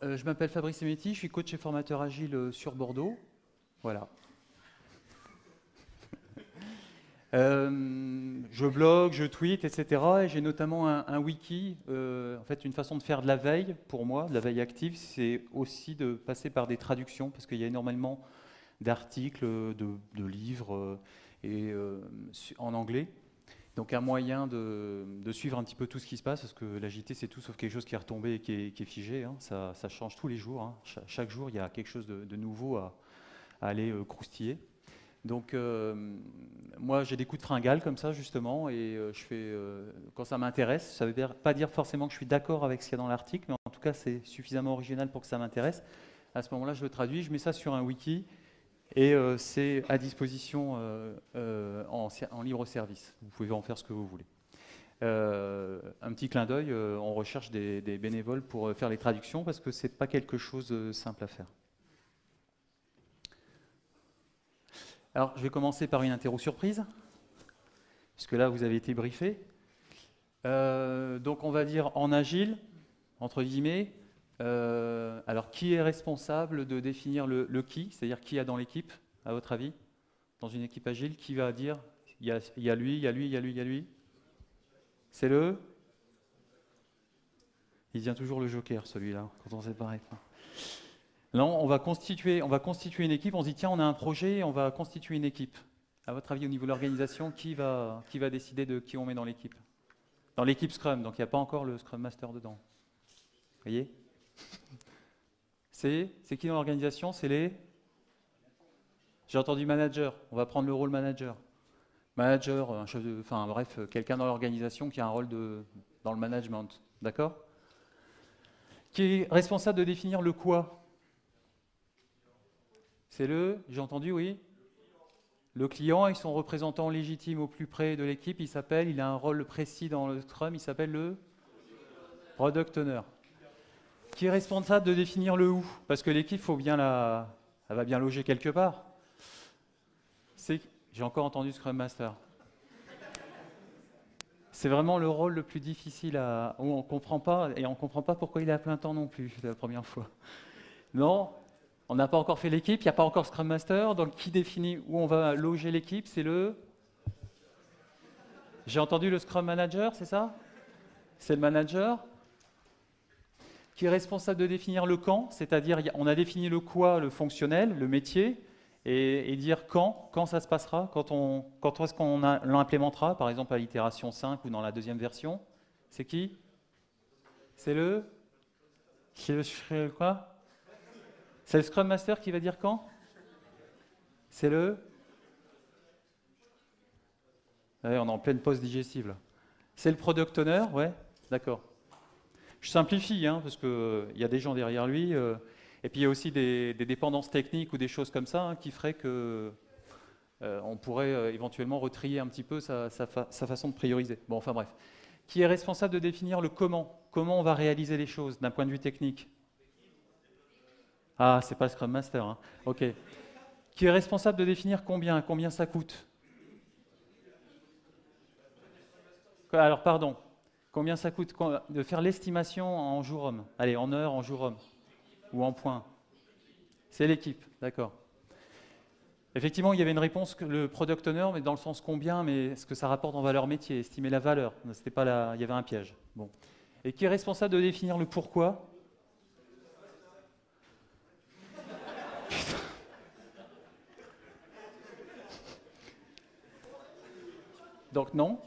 Je m'appelle Fabrice Emetti, je suis coach et formateur agile sur Bordeaux. Voilà. Je blogue, je tweete, etc. Et j'ai notamment un wiki. En fait, une façon de faire de la veille, pour moi, de la veille active, c'est aussi de passer par des traductions, parce qu'il y a énormément d'articles, de livres en anglais. Donc un moyen de suivre un petit peu tout ce qui se passe, parce que l'agilité c'est tout sauf quelque chose qui est retombé et qui est figé, hein. Ça change tous les jours, hein. Chaque jour il y a quelque chose de nouveau à aller croustiller. Donc moi j'ai des coups de fringale comme ça justement, et je fais, quand ça m'intéresse, ça ne veut pas dire forcément que je suis d'accord avec ce qu'il y a dans l'article, mais en tout cas c'est suffisamment original pour que ça m'intéresse. À ce moment-là je le traduis, je mets ça sur un wiki, et c'est à disposition en libre service. Vous pouvez en faire ce que vous voulez. Un petit clin d'œil, on recherche des bénévoles pour faire les traductions parce que ce n'est pas quelque chose de simple à faire. Alors, je vais commencer par une interro surprise, puisque là, vous avez été briefé. Donc, on va dire en agile, entre guillemets. Alors, qui est responsable de définir le qui, c'est-à-dire qui y a dans l'équipe, à votre avis, dans une équipe agile, qui va dire il y a lui, il y a lui, il y a lui, il y a lui. C'est le. Il vient toujours le joker, celui-là, quand on sépare. Non, on va constituer une équipe. On se dit tiens, on a un projet, on va constituer une équipe. À votre avis, au niveau de l'organisation, qui va décider de qui on met dans l'équipe? Dans l'équipe Scrum, donc il n'y a pas encore le Scrum Master dedans. Vous voyez? C'est qui dans l'organisation? C'est les. J'ai entendu manager. On va prendre le rôle manager. Manager, enfin bref, quelqu'un dans l'organisation qui a un rôle dans le management. D'accord? Qui est responsable de définir le quoi? C'est j'ai entendu, oui? Le client et son représentant légitime au plus près de l'équipe, il a un rôle précis dans le Scrum, il s'appelle le Product Owner. Qui est responsable de définir le où? Parce que l'équipe, elle va bien loger quelque part. J'ai encore entendu Scrum Master. C'est vraiment le rôle le plus difficile où on ne comprend pas, et on ne comprend pas pourquoi il est à plein temps non plus, la première fois. Non, on n'a pas encore fait l'équipe, il n'y a pas encore Scrum Master, donc qui définit où on va loger l'équipe? C'est J'ai entendu le Scrum Manager, c'est ça? C'est le manager qui est responsable de définir le quand, c'est-à-dire on a défini le quoi, le fonctionnel, le métier, et dire quand ça se passera, quand est-ce qu'on l'implémentera, par exemple à l'itération 5 ou dans la deuxième version. C'est qui? C'est quoi? C'est le Scrum Master qui va dire quand? C'est on est en pleine pause digestive là. C'est le Product Owner, ouais, d'accord. Je simplifie, hein, parce qu'il y a des gens derrière lui, et puis il y a aussi des dépendances techniques ou des choses comme ça, hein, qui feraient que on pourrait éventuellement retrier un petit peu sa façon de prioriser. Bon, enfin bref. Qui est responsable de définir le comment? Comment on va réaliser les choses d'un point de vue technique? Ah, c'est pas le Scrum Master, hein. Ok. Qui est responsable de définir combien ça coûte? Alors, pardon. Combien ça coûte de faire l'estimation en jour homme? Allez, en heure, en jour homme. Ou en points? C'est l'équipe, d'accord. Effectivement, il y avait une réponse, le product owner, mais dans le sens combien, mais ce que ça rapporte en valeur métier, estimer la valeur. C'était pas il y avait un piège. Bon. Et qui est responsable de définir le pourquoi? Donc non.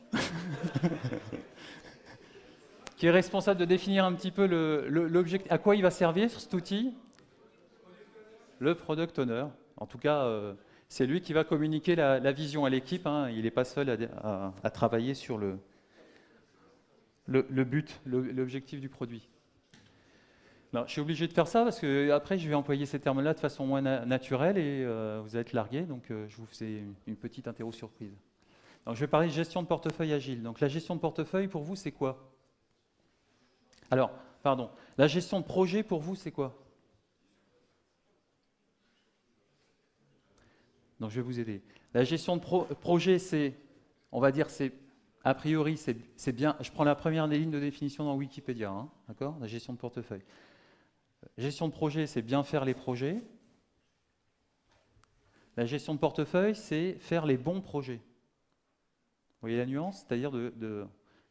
Qui est responsable de définir un petit peu l'objectif, à quoi il va servir cet outil? Le product owner. En tout cas, c'est lui qui va communiquer la vision à l'équipe, hein. Il n'est pas seul à travailler sur le but, l'objectif du produit. Non, je suis obligé de faire ça parce que après je vais employer ces termes-là de façon moins naturelle et vous allez être largué, donc je vous fais une petite interro surprise. Donc, je vais parler de gestion de portefeuille agile. Donc la gestion de portefeuille pour vous c'est quoi? Alors, pardon, la gestion de projet pour vous c'est quoi? Donc je vais vous aider. La gestion de projet c'est, on va dire a priori c'est bien, je prends la première des lignes de définition dans Wikipédia, hein, d'accord? La gestion de portefeuille. Gestion de projet, c'est bien faire les projets. La gestion de portefeuille, c'est faire les bons projets. Vous voyez la nuance? C'est-à-dire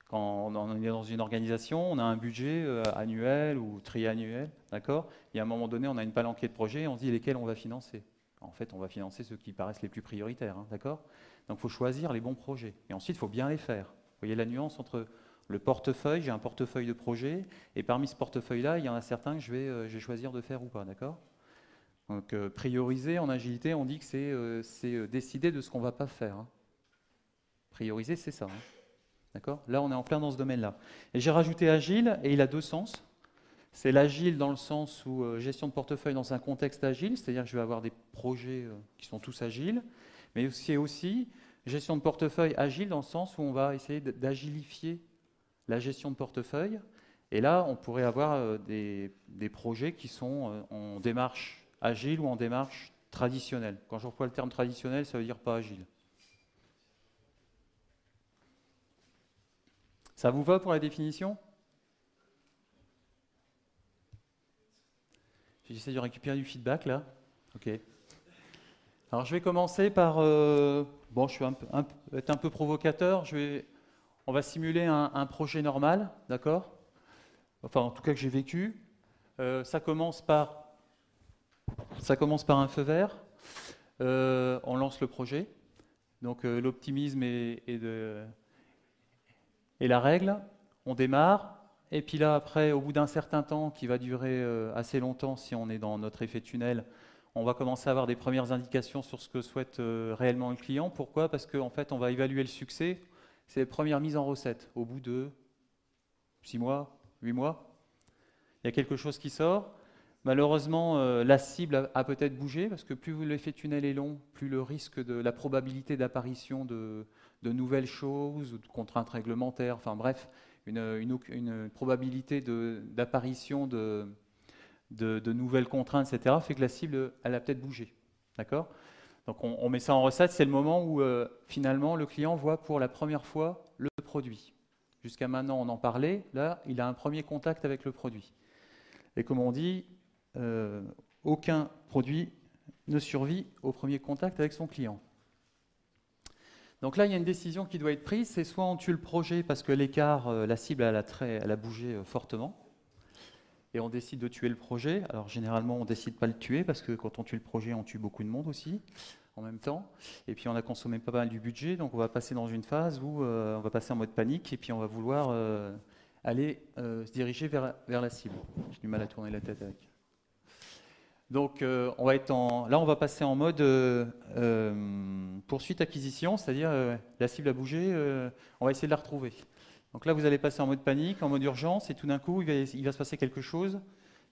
quand on est dans une organisation, on a un budget annuel ou triannuel, d'accord? Et à un moment donné, on a une palanquée de projets et on se dit lesquels on va financer. En fait, on va financer ceux qui paraissent les plus prioritaires, hein, d'accord? Donc il faut choisir les bons projets. Et ensuite, il faut bien les faire. Vous voyez la nuance entre le portefeuille, j'ai un portefeuille de projets, et parmi ce portefeuille-là, il y en a certains que je vais choisir de faire ou pas, d'accord? Donc prioriser en agilité, on dit que c'est décider de ce qu'on ne va pas faire, hein. Prioriser, c'est ça, hein. D'accord? Là, on est en plein dans ce domaine-là. Et j'ai rajouté agile, et il a deux sens. C'est l'agile dans le sens où gestion de portefeuille dans un contexte agile, c'est-à-dire que je vais avoir des projets qui sont tous agiles, mais c'est aussi gestion de portefeuille agile dans le sens où on va essayer d'agilifier la gestion de portefeuille. Et là, on pourrait avoir des projets qui sont en démarche agile ou en démarche traditionnelle. Quand j'emploie le terme traditionnel, ça veut dire pas agile. Ça vous va pour la définition? J'essaie de récupérer du feedback là. Ok. Alors je vais commencer par... bon, je vais être un peu provocateur. On va simuler un projet normal, d'accord? Enfin, en tout cas que j'ai vécu. Ça commence par un feu vert. On lance le projet. Donc l'optimisme est la règle. On démarre. Et puis là, après, au bout d'un certain temps, qui va durer assez longtemps si on est dans notre effet tunnel, on va commencer à avoir des premières indications sur ce que souhaite réellement le client. Pourquoi? Parce qu'en fait, on va évaluer le succès. C'est les premières mises en recette. Au bout de 6 mois, 8 mois, il y a quelque chose qui sort. Malheureusement, la cible a peut-être bougé, parce que plus l'effet tunnel est long, plus le risque de la probabilité d'apparition de nouvelles choses, ou de contraintes réglementaires, enfin bref, une probabilité d'apparition de nouvelles contraintes, etc., fait que la cible, elle a peut-être bougé. D'accord? Donc on met ça en recette, c'est le moment où finalement le client voit pour la première fois le produit. Jusqu'à maintenant, on en parlait, là, il a un premier contact avec le produit. Et comme on dit, aucun produit ne survit au premier contact avec son client. Donc là, il y a une décision qui doit être prise, c'est soit on tue le projet parce que l'écart, la cible, elle a bougé fortement, et on décide de tuer le projet. Alors généralement, on ne décide pas de le tuer, parce que quand on tue le projet, on tue beaucoup de monde aussi, en même temps. Et puis on a consommé pas mal du budget, donc on va passer dans une phase où on va passer en mode panique, et puis on va vouloir aller se diriger vers la cible. J'ai du mal à tourner la tête avec. Donc on va passer en mode poursuite-acquisition, c'est-à-dire la cible a bougé, on va essayer de la retrouver. Donc là, vous allez passer en mode panique, en mode urgence, et tout d'un coup, il va se passer quelque chose.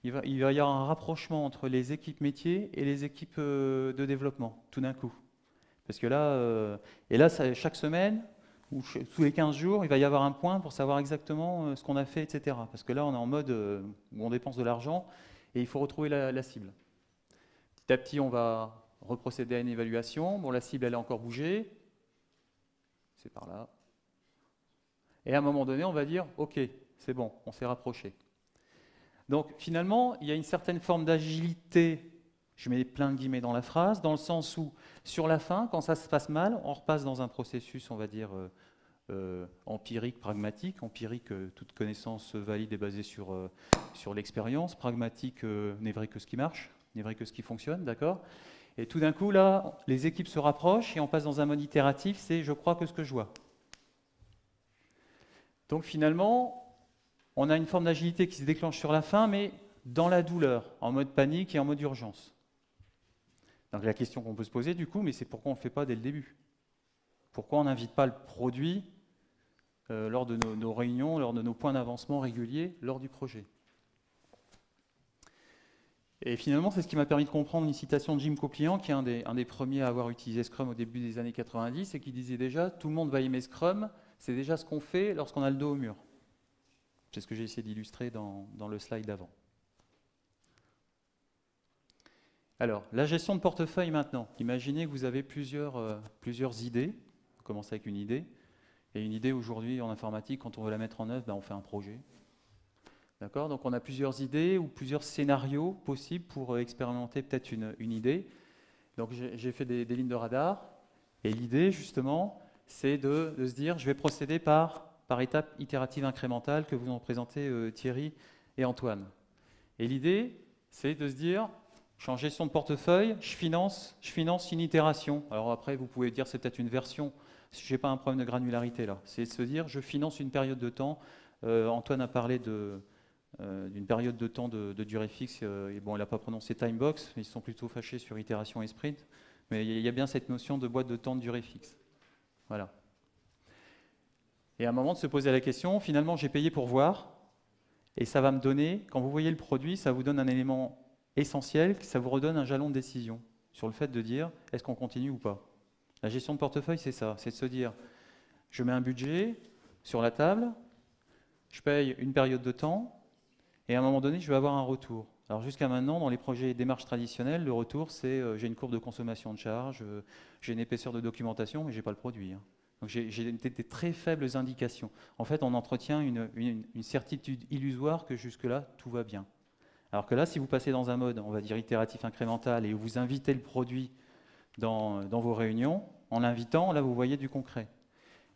Il va y avoir un rapprochement entre les équipes métiers et les équipes de développement, tout d'un coup. Parce que là, chaque semaine, ou tous les 15 jours, il va y avoir un point pour savoir exactement ce qu'on a fait, etc. Parce que là, on est en mode où on dépense de l'argent, et il faut retrouver la cible. Petit à petit, on va reprocéder à une évaluation. Bon, la cible, elle a encore bougé. C'est par là. Et à un moment donné, on va dire, OK, c'est bon, on s'est rapproché. Donc finalement, il y a une certaine forme d'agilité, je mets plein de guillemets dans la phrase, dans le sens où, sur la fin, quand ça se passe mal, on repasse dans un processus, on va dire, empirique, pragmatique. Empirique, toute connaissance valide est basée sur l'expérience. Pragmatique, n'est vrai que ce qui marche, n'est vrai que ce qui fonctionne, d'accord? Et tout d'un coup, là, les équipes se rapprochent et on passe dans un mode itératif, c'est « je crois que ce que je vois ». Donc finalement, on a une forme d'agilité qui se déclenche sur la fin, mais dans la douleur, en mode panique et en mode urgence. Donc la question qu'on peut se poser du coup, mais c'est pourquoi on ne le fait pas dès le début? Pourquoi on n'invite pas le produit lors de nos réunions, lors de nos points d'avancement réguliers, lors du projet? Et finalement, c'est ce qui m'a permis de comprendre une citation de Jim Coplian, qui est un des premiers à avoir utilisé Scrum au début des années 90, et qui disait déjà « tout le monde va aimer Scrum, c'est déjà ce qu'on fait lorsqu'on a le dos au mur ». C'est ce que j'ai essayé d'illustrer dans le slide d'avant. Alors, la gestion de portefeuille maintenant. Imaginez que vous avez plusieurs idées. On commence avec une idée. Et une idée aujourd'hui en informatique, quand on veut la mettre en œuvre, on fait un projet. D'accord? Donc on a plusieurs idées ou plusieurs scénarios possibles pour expérimenter peut-être une idée. Donc j'ai fait des lignes de radar. Et l'idée, justement, c'est de se dire, je vais procéder par étapes itératives incrémentales que vous ont présenté Thierry et Antoine. Et l'idée, c'est de se dire, je suis en gestion de portefeuille, je finance une itération. Alors après, vous pouvez dire, c'est peut-être une version, je n'ai pas un problème de granularité là. C'est de se dire, je finance une période de temps. Antoine a parlé d'une période de temps de durée fixe. Et bon, il n'a pas prononcé time box, ils sont plutôt fâchés sur itération et sprint. Mais il y a bien cette notion de boîte de temps de durée fixe. Voilà. Et à un moment de se poser la question, finalement j'ai payé pour voir, et ça va me donner, quand vous voyez le produit, ça vous donne un élément essentiel, ça vous redonne un jalon de décision sur le fait de dire, est-ce qu'on continue ou pas? La gestion de portefeuille, c'est ça, c'est de se dire, je mets un budget sur la table, je paye une période de temps, et à un moment donné, je vais avoir un retour. Alors jusqu'à maintenant, dans les projets et démarches traditionnelles, le retour, c'est j'ai une courbe de consommation de charge, j'ai une épaisseur de documentation, mais je n'ai pas le produit. Hein. Donc j'ai des très faibles indications. En fait, on entretient une certitude illusoire que jusque-là, tout va bien. Alors que là, si vous passez dans un mode, on va dire, itératif incrémental, et vous invitez le produit dans vos réunions, en l'invitant, là, vous voyez du concret.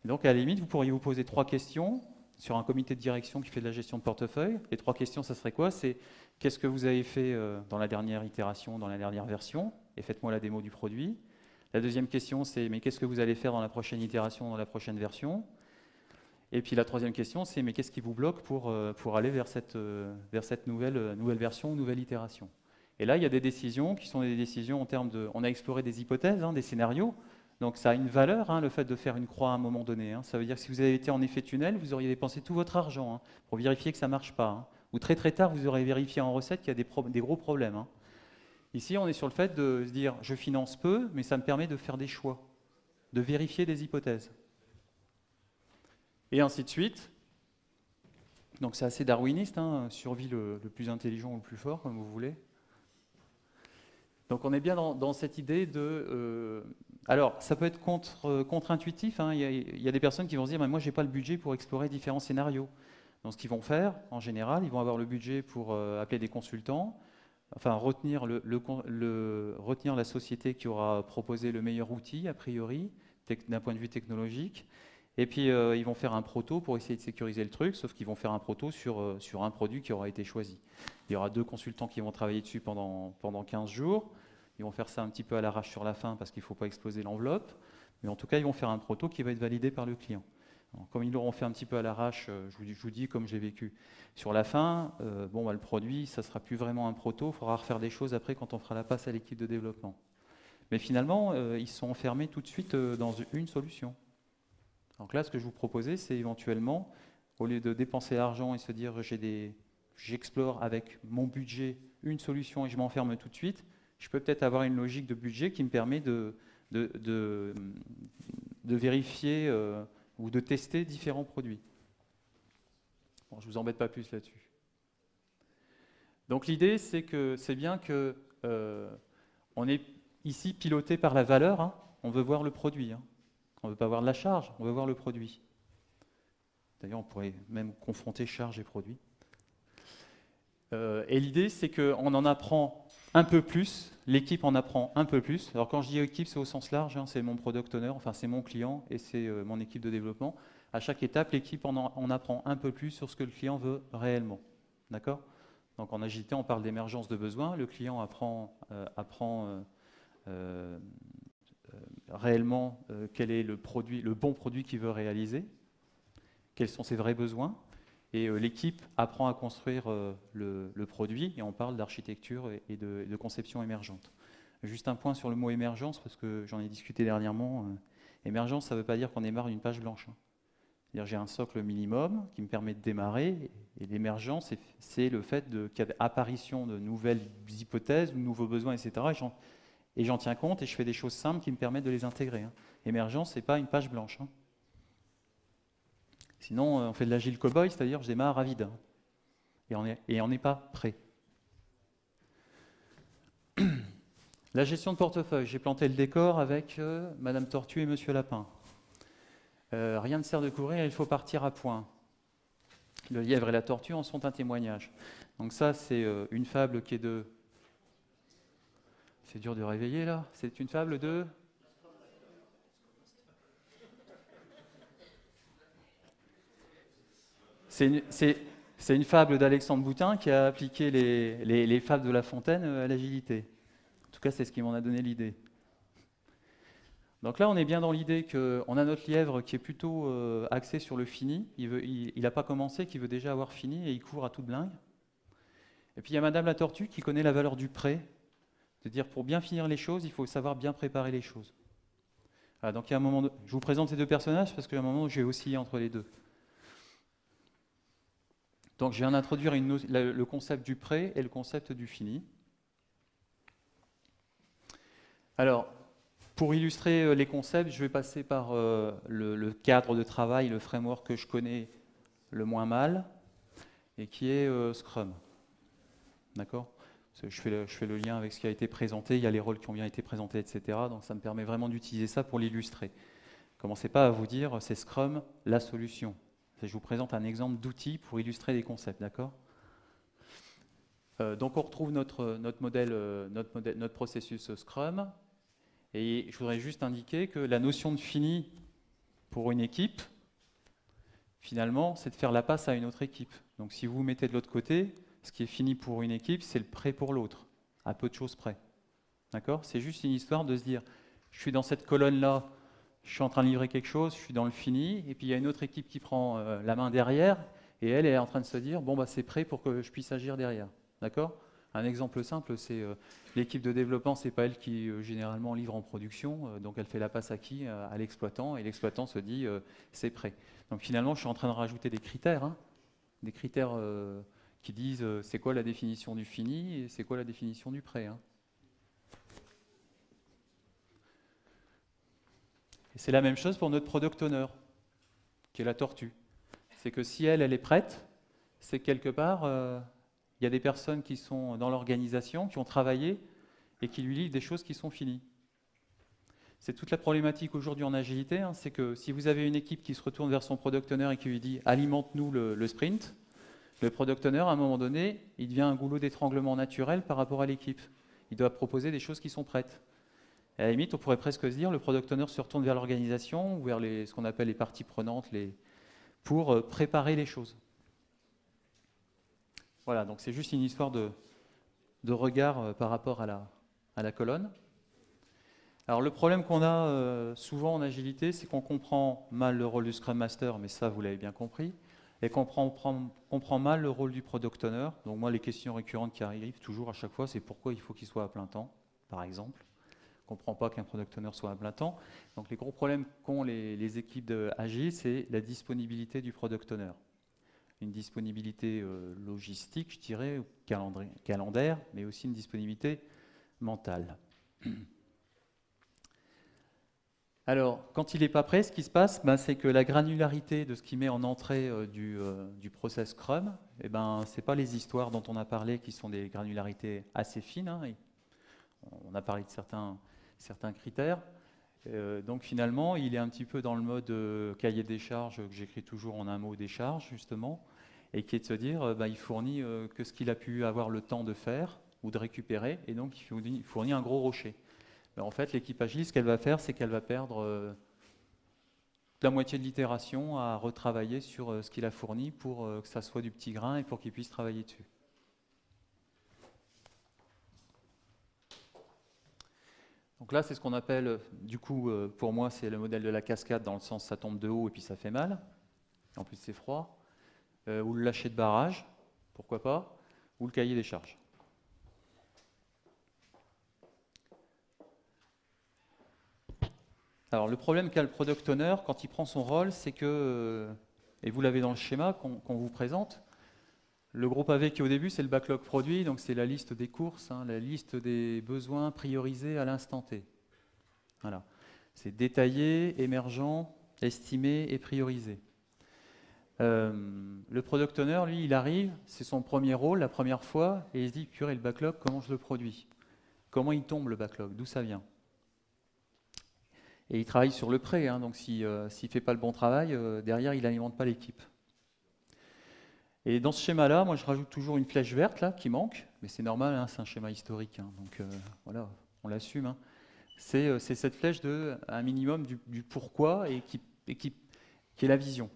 Et donc, à la limite, vous pourriez vous poser 3 questions sur un comité de direction qui fait de la gestion de portefeuille. Les 3 questions, ça serait quoi? C'est qu'est-ce que vous avez fait dans la dernière itération, dans la dernière version? Et faites-moi la démo du produit. La deuxième question, c'est mais qu'est-ce que vous allez faire dans la prochaine itération, dans la prochaine version? Et puis la troisième question, c'est mais qu'est-ce qui vous bloque pour aller vers cette nouvelle version ou nouvelle itération? Et là, il y a des décisions qui sont des décisions en termes de... On a exploré des hypothèses, hein, des scénarios. Donc ça a une valeur, hein, le fait de faire une croix à un moment donné. Hein. Ça veut dire que si vous avez été en effet tunnel, vous auriez dépensé tout votre argent hein, pour vérifier que ça ne marche pas. Hein. Ou très très tard, vous aurez vérifié en recette qu'il y a des gros problèmes. Hein. Ici, on est sur le fait de se dire, je finance peu, mais ça me permet de faire des choix, de vérifier des hypothèses. Et ainsi de suite. Donc c'est assez darwiniste, hein, survie le plus intelligent ou le plus fort, comme vous voulez. Donc on est bien dans cette idée de... alors, ça peut être contre-intuitif. Hein. Il y a des personnes qui vont se dire, moi, je n'ai pas le budget pour explorer différents scénarios. Donc ce qu'ils vont faire, en général, ils vont avoir le budget pour appeler des consultants, enfin retenir la société qui aura proposé le meilleur outil, a priori, d'un point de vue technologique. Et puis ils vont faire un proto pour essayer de sécuriser le truc, sauf qu'ils vont faire un proto sur un produit qui aura été choisi. Il y aura 2 consultants qui vont travailler dessus pendant 15 jours. Ils vont faire ça un petit peu à l'arrache sur la fin parce qu'il ne faut pas exploser l'enveloppe. Mais en tout cas, ils vont faire un proto qui va être validé par le client. Alors, comme ils l'auront fait un petit peu à l'arrache, je vous dis comme j'ai vécu. Sur la fin, le produit, ça ne sera plus vraiment un proto. Il faudra refaire des choses après quand on fera la passe à l'équipe de développement. Mais finalement, ils sont enfermés tout de suite dans une solution. Donc là, ce que je vous proposais, c'est éventuellement, au lieu de dépenser l'argent et se dire j'explore avec mon budget une solution et je m'enferme tout de suite, je peux peut-être avoir une logique de budget qui me permet de vérifier ou de tester différents produits. Bon, je ne vous embête pas plus là-dessus. Donc l'idée, c'est bien que on est ici piloté par la valeur, hein. On veut voir le produit. Hein. On ne veut pas voir de la charge, on veut voir le produit. D'ailleurs, on pourrait même confronter charge et produit. Et l'idée, c'est qu'on en apprend un peu plus, l'équipe en apprend un peu plus. Alors quand je dis équipe, c'est au sens large, hein, c'est mon product owner, enfin c'est mon client et c'est mon équipe de développement. À chaque étape, l'équipe en apprend un peu plus sur ce que le client veut réellement. D'accord? Donc en agilité, on parle d'émergence de besoin. Le client apprend réellement quel est le bon produit qu'il veut réaliser, quels sont ses vrais besoins, et l'équipe apprend à construire le produit, et on parle d'architecture et de conception émergente. Juste un point sur le mot émergence, parce que j'en ai discuté dernièrement. Émergence, ça ne veut pas dire qu'on démarre d'une page blanche. Hein. C'est-à-dire j'ai un socle minimum qui me permet de démarrer, et l'émergence, c'est le fait qu'il y a apparition de nouvelles hypothèses, de nouveaux besoins, etc., et j'en tiens compte et je fais des choses simples qui me permettent de les intégrer. Hein. Émergence, ce n'est pas une page blanche. Hein. Sinon, on fait de l'agile cowboy, c'est-à-dire je démarre à vide. Et on n'est pas prêt. La gestion de portefeuille, j'ai planté le décor avec Madame Tortue et Monsieur Lapin. Rien ne sert de courir, il faut partir à point. Le lièvre et la tortue en sont un témoignage. Donc ça, c'est une fable qui est de... C'est dur de réveiller là. C'est une fable de... C'est une fable d'Alexandre Boutin qui a appliqué les fables de La Fontaine à l'agilité. En tout cas, c'est ce qui m'en a donné l'idée. Donc là, on est bien dans l'idée qu'on a notre lièvre qui est plutôt axé sur le fini. Il n'a pas commencé, qu'il veut déjà avoir fini et il court à toute blingue. Et puis il y a Madame la tortue qui connaît la valeur du prêt. C'est-à-dire pour bien finir les choses, il faut savoir bien préparer les choses. Voilà, donc il y a un moment je vous présente ces deux personnages parce qu'il y a un moment où j'ai oscillé entre les deux. Donc je viens d'introduire le concept du prêt et le concept du fini. Alors, pour illustrer les concepts, je vais passer par le cadre de travail, le framework que je connais le moins mal, et qui est Scrum. D'accord ? Je fais le lien avec ce qui a été présenté, il y a les rôles qui ont bien été présentés, etc. Donc ça me permet vraiment d'utiliser ça pour l'illustrer. Commencez pas à vous dire, c'est Scrum la solution. Je vous présente un exemple d'outil pour illustrer des concepts, d'accord ? Donc on retrouve notre processus Scrum. Et je voudrais juste indiquer que la notion de fini pour une équipe, finalement, c'est de faire la passe à une autre équipe. Donc si vous vous mettez de l'autre côté, ce qui est fini pour une équipe, c'est le prêt pour l'autre, à peu de choses près. D'accord ? C'est juste une histoire de se dire, je suis dans cette colonne-là, je suis en train de livrer quelque chose, je suis dans le fini, et puis il y a une autre équipe qui prend la main derrière, et elle est en train de se dire, bon, bah, c'est prêt pour que je puisse agir derrière. D'accord ? Un exemple simple, c'est l'équipe de développement, c'est pas elle qui généralement livre en production, donc elle fait la passe à qui ? À l'exploitant, et l'exploitant se dit c'est prêt. Donc finalement, je suis en train de rajouter des critères qui disent c'est quoi la définition du fini et c'est quoi la définition du prêt. Hein. Et c'est la même chose pour notre product owner, qui est la tortue. C'est que si elle est prête, c'est que quelque part, il y a des personnes qui sont dans l'organisation, qui ont travaillé et qui lui livrent des choses qui sont finies. C'est toute la problématique aujourd'hui en agilité, hein, c'est que si vous avez une équipe qui se retourne vers son product owner et qui lui dit « alimente-nous le sprint », le product owner, à un moment donné, il devient un goulot d'étranglement naturel par rapport à l'équipe. Il doit proposer des choses qui sont prêtes. Et à la limite, on pourrait presque se dire, le product owner se retourne vers l'organisation ou vers ce qu'on appelle les parties prenantes pour préparer les choses. Voilà, donc c'est juste une histoire de regard par rapport à la colonne. Alors le problème qu'on a souvent en agilité, c'est qu'on comprend mal le rôle du Scrum Master, mais ça vous l'avez bien compris, et qu'on comprend mal le rôle du Product Owner. Donc moi, les questions récurrentes qui arrivent toujours à chaque fois, c'est pourquoi il faut qu'il soit à plein temps, par exemple. On ne comprend pas qu'un Product Owner soit à plein temps. Donc les gros problèmes qu'ont les équipes agiles, c'est la disponibilité du Product Owner. Une disponibilité logistique, je dirais, calendaire, mais aussi une disponibilité mentale. Alors, quand il n'est pas prêt, ce qui se passe, c'est que la granularité de ce qu'il met en entrée du process Scrum, ce n'est pas les histoires dont on a parlé qui sont des granularités assez fines. Hein, on a parlé de certains critères. Donc finalement, il est un petit peu dans le mode cahier des charges, que j'écris toujours en un mot des charges, justement, et qui est de se dire, il fournit que ce qu'il a pu avoir le temps de faire ou de récupérer, et donc il fournit un gros rocher. Mais en fait, l'équipe agile, ce qu'elle va faire, c'est qu'elle va perdre la moitié de l'itération à retravailler sur ce qu'il a fourni pour que ça soit du petit grain et pour qu'il puisse travailler dessus. Donc là, c'est ce qu'on appelle, du coup, pour moi, c'est le modèle de la cascade, dans le sens ça tombe de haut et puis ça fait mal. En plus, c'est froid. Ou le lâcher de barrage, pourquoi pas, ou le cahier des charges. Alors, le problème qu'a le Product Owner, quand il prend son rôle, c'est que, et vous l'avez dans le schéma qu'on vous présente, le gros pavé qui est au début, c'est le backlog produit, donc c'est la liste des courses, hein, la liste des besoins priorisés à l'instant T. Voilà. C'est détaillé, émergent, estimé et priorisé. Le Product Owner, lui, il arrive, c'est son premier rôle, la première fois, et il se dit, purée, le backlog, comment je le produis? Comment il tombe le backlog? D'où ça vient? Et il travaille sur le prêt, hein, donc s'il ne fait pas le bon travail, derrière, il n'alimente pas l'équipe. Et dans ce schéma-là, moi je rajoute toujours une flèche verte là qui manque, mais c'est normal, hein, c'est un schéma historique, hein, donc voilà, on l'assume, hein. C'est cette flèche de un minimum du pourquoi qui est la vision.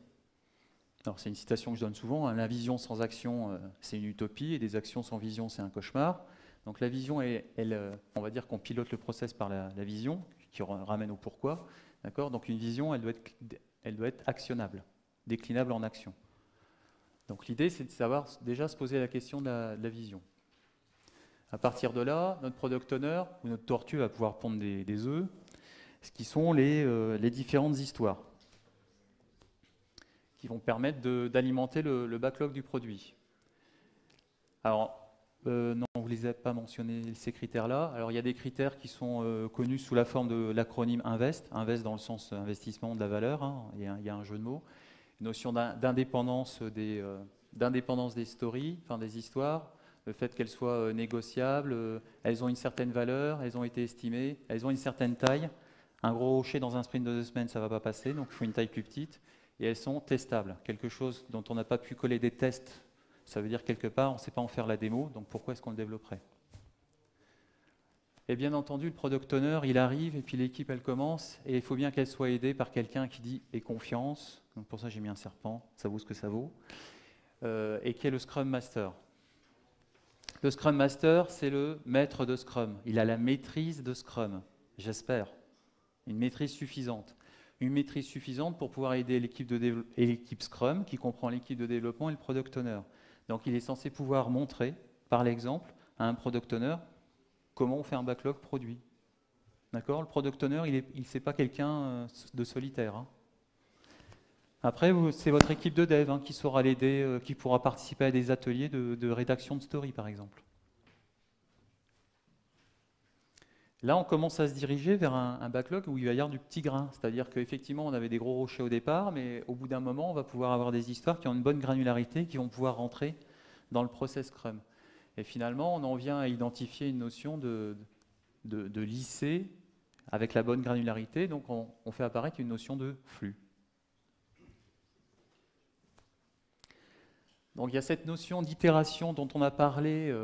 Alors c'est une citation que je donne souvent, hein, la vision sans action, c'est une utopie, et des actions sans vision, c'est un cauchemar. Donc la vision, on va dire qu'on pilote le process par la vision, qui ramène au pourquoi. D'accord ? Donc une vision, elle doit être actionnable, déclinable en action. Donc l'idée, c'est de savoir déjà se poser la question de la vision. À partir de là, notre product owner ou notre tortue va pouvoir pondre des œufs, ce qui sont les différentes histoires qui vont permettre d'alimenter le backlog du produit. Alors, non, vous ne les avez pas mentionnés, ces critères-là. Alors, il y a des critères qui sont connus sous la forme de l'acronyme INVEST. INVEST dans le sens investissement de la valeur, hein, il y a un jeu de mots. Une notion d'indépendance des stories, enfin des histoires, le fait qu'elles soient négociables, elles ont une certaine valeur, elles ont été estimées, elles ont une certaine taille. Un gros rocher dans un sprint de 2 semaines, ça ne va pas passer, donc il faut une taille plus petite. Et elles sont testables. Quelque chose dont on n'a pas pu coller des tests, ça veut dire quelque part, on ne sait pas en faire la démo, donc pourquoi est-ce qu'on le développerait? Et bien entendu, le product owner, il arrive, et puis l'équipe, elle commence, et il faut bien qu'elle soit aidée par quelqu'un qui dit « et confiance », donc pour ça j'ai mis un serpent, ça vaut ce que ça vaut, et qui est le Scrum Master. Le Scrum Master, c'est le maître de Scrum. Il a la maîtrise de Scrum, j'espère, une maîtrise suffisante. Une maîtrise suffisante pour pouvoir aider l'équipe Scrum, qui comprend l'équipe de développement et le Product Owner. Donc il est censé pouvoir montrer, par l'exemple, à un Product Owner, comment on fait un backlog produit. D'accord ? Le Product Owner, il n'est pas quelqu'un de solitaire, hein. Après, c'est votre équipe de dev, hein, qui saura l'aider, qui pourra participer à des ateliers de rédaction de story, par exemple. Là, on commence à se diriger vers un backlog où il va y avoir du petit grain. C'est-à-dire qu'effectivement, on avait des gros rochers au départ, mais au bout d'un moment, on va pouvoir avoir des histoires qui ont une bonne granularité, qui vont pouvoir rentrer dans le process Scrum. Et finalement, on en vient à identifier une notion de lycée avec la bonne granularité. Donc, on fait apparaître une notion de flux. Donc, il y a cette notion d'itération dont on a parlé.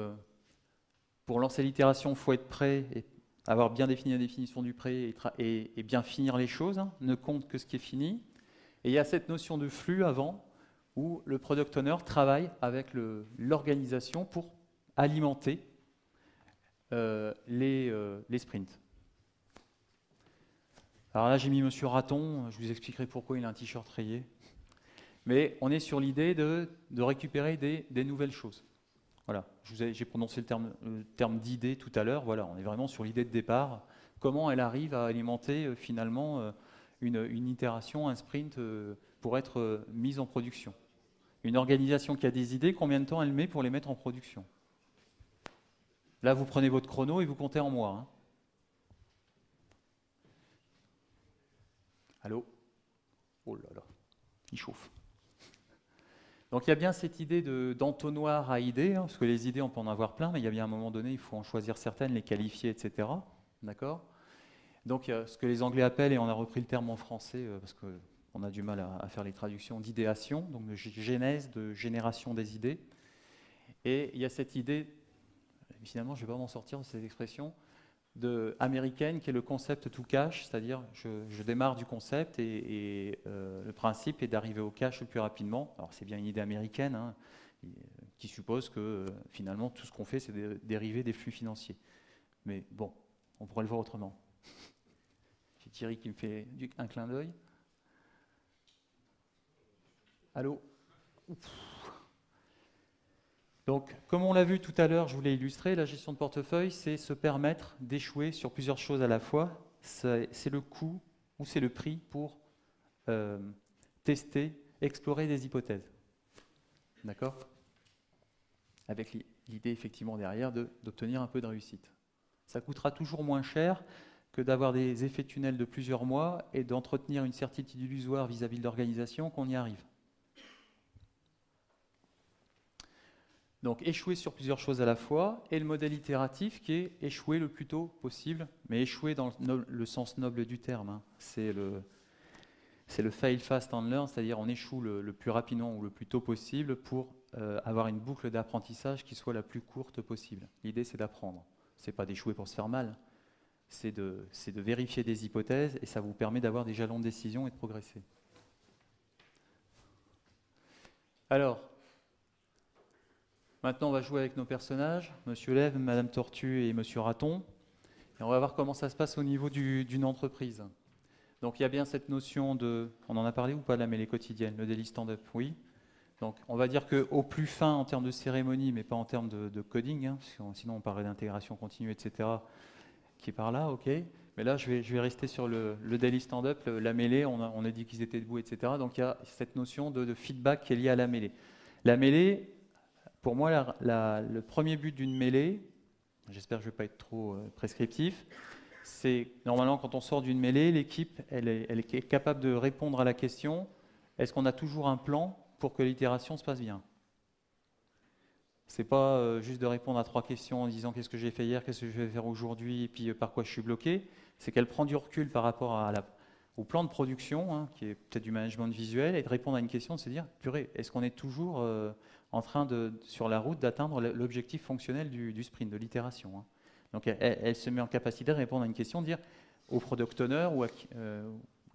Pour lancer l'itération, il faut être prêt et avoir bien défini la définition du prêt et bien finir les choses, hein, ne compte que ce qui est fini. Et il y a cette notion de flux avant, où le product owner travaille avec l'organisation pour alimenter les sprints. Alors là, j'ai mis Monsieur Raton, je vous expliquerai pourquoi il a un t-shirt rayé. Mais on est sur l'idée de récupérer des nouvelles choses. Voilà, j'ai prononcé le terme d'idée tout à l'heure. Voilà, on est vraiment sur l'idée de départ. Comment elle arrive à alimenter finalement une itération, un sprint pour être mise en production. Une organisation qui a des idées, combien de temps elle met pour les mettre en production? Là, vous prenez votre chrono et vous comptez en mois, hein. Allô? Oh là là, il chauffe. Donc il y a bien cette idée d'entonnoir à idées, hein, parce que les idées, on peut en avoir plein, mais il y a bien un moment donné, il faut en choisir certaines, les qualifier, etc. D'accord ? Donc ce que les Anglais appellent, et on a repris le terme en français, parce qu'on a du mal à faire les traductions, d'idéation, donc de genèse, de génération des idées. Et il y a cette idée, finalement je ne vais pas m'en sortir de cette expression, américaine qui est le concept to cache, c'est-à-dire je démarre du concept et le principe est d'arriver au cache le plus rapidement. Alors c'est bien une idée américaine, hein, qui suppose que finalement tout ce qu'on fait c'est dériver des flux financiers. Mais bon, on pourrait le voir autrement. J'ai Thierry qui me fait un clin d'œil. Allô? Ouf. Donc, comme on l'a vu tout à l'heure, je vous l'ai illustré, la gestion de portefeuille, c'est se permettre d'échouer sur plusieurs choses à la fois. C'est le coût ou c'est le prix pour tester, explorer des hypothèses. D'accord? Avec l'idée effectivement derrière d'obtenir un peu de réussite. Ça coûtera toujours moins cher que d'avoir des effets tunnels de plusieurs mois et d'entretenir une certitude illusoire vis-à-vis de l'organisation qu'on y arrive. Donc échouer sur plusieurs choses à la fois, et le modèle itératif qui est échouer le plus tôt possible, mais échouer dans le sens noble du terme, hein. C'est le fail fast and learn, c'est-à-dire on échoue le plus rapidement ou le plus tôt possible pour avoir une boucle d'apprentissage qui soit la plus courte possible. L'idée, c'est d'apprendre. Ce n'est pas d'échouer pour se faire mal, c'est de vérifier des hypothèses et ça vous permet d'avoir des jalons de décision et de progresser. Alors, maintenant, on va jouer avec nos personnages, Monsieur Lève, Madame Tortue et Monsieur Raton. Et on va voir comment ça se passe au niveau d'une entreprise. Donc, il y a bien cette notion de... On en a parlé ou pas de la mêlée quotidienne, le daily stand-up? Oui. Donc, on va dire qu'au plus fin en termes de cérémonie, mais pas en termes de coding, hein, sinon on parlerait d'intégration continue, etc., qui est par là, ok. Mais là, je vais rester sur le daily stand-up, la mêlée, on a dit qu'ils étaient debout, etc. Donc, il y a cette notion de feedback qui est liée à la mêlée. La mêlée, pour moi, le premier but d'une mêlée, j'espère que je ne vais pas être trop prescriptif, c'est normalement quand on sort d'une mêlée, l'équipe, elle est capable de répondre à la question, est-ce qu'on a toujours un plan pour que l'itération se passe bien? C'est pas juste de répondre à 3 questions en disant qu'est-ce que j'ai fait hier, qu'est-ce que je vais faire aujourd'hui, et puis par quoi je suis bloqué. C'est qu'elle prend du recul par rapport au plan de production, hein, qui est peut-être du management visuel, et de répondre à une question, de se dire, purée, est-ce qu'on est toujours en train sur la route d'atteindre l'objectif fonctionnel du sprint, de l'itération, hein. Donc elle se met en capacité de répondre à une question, de dire au product owner ou à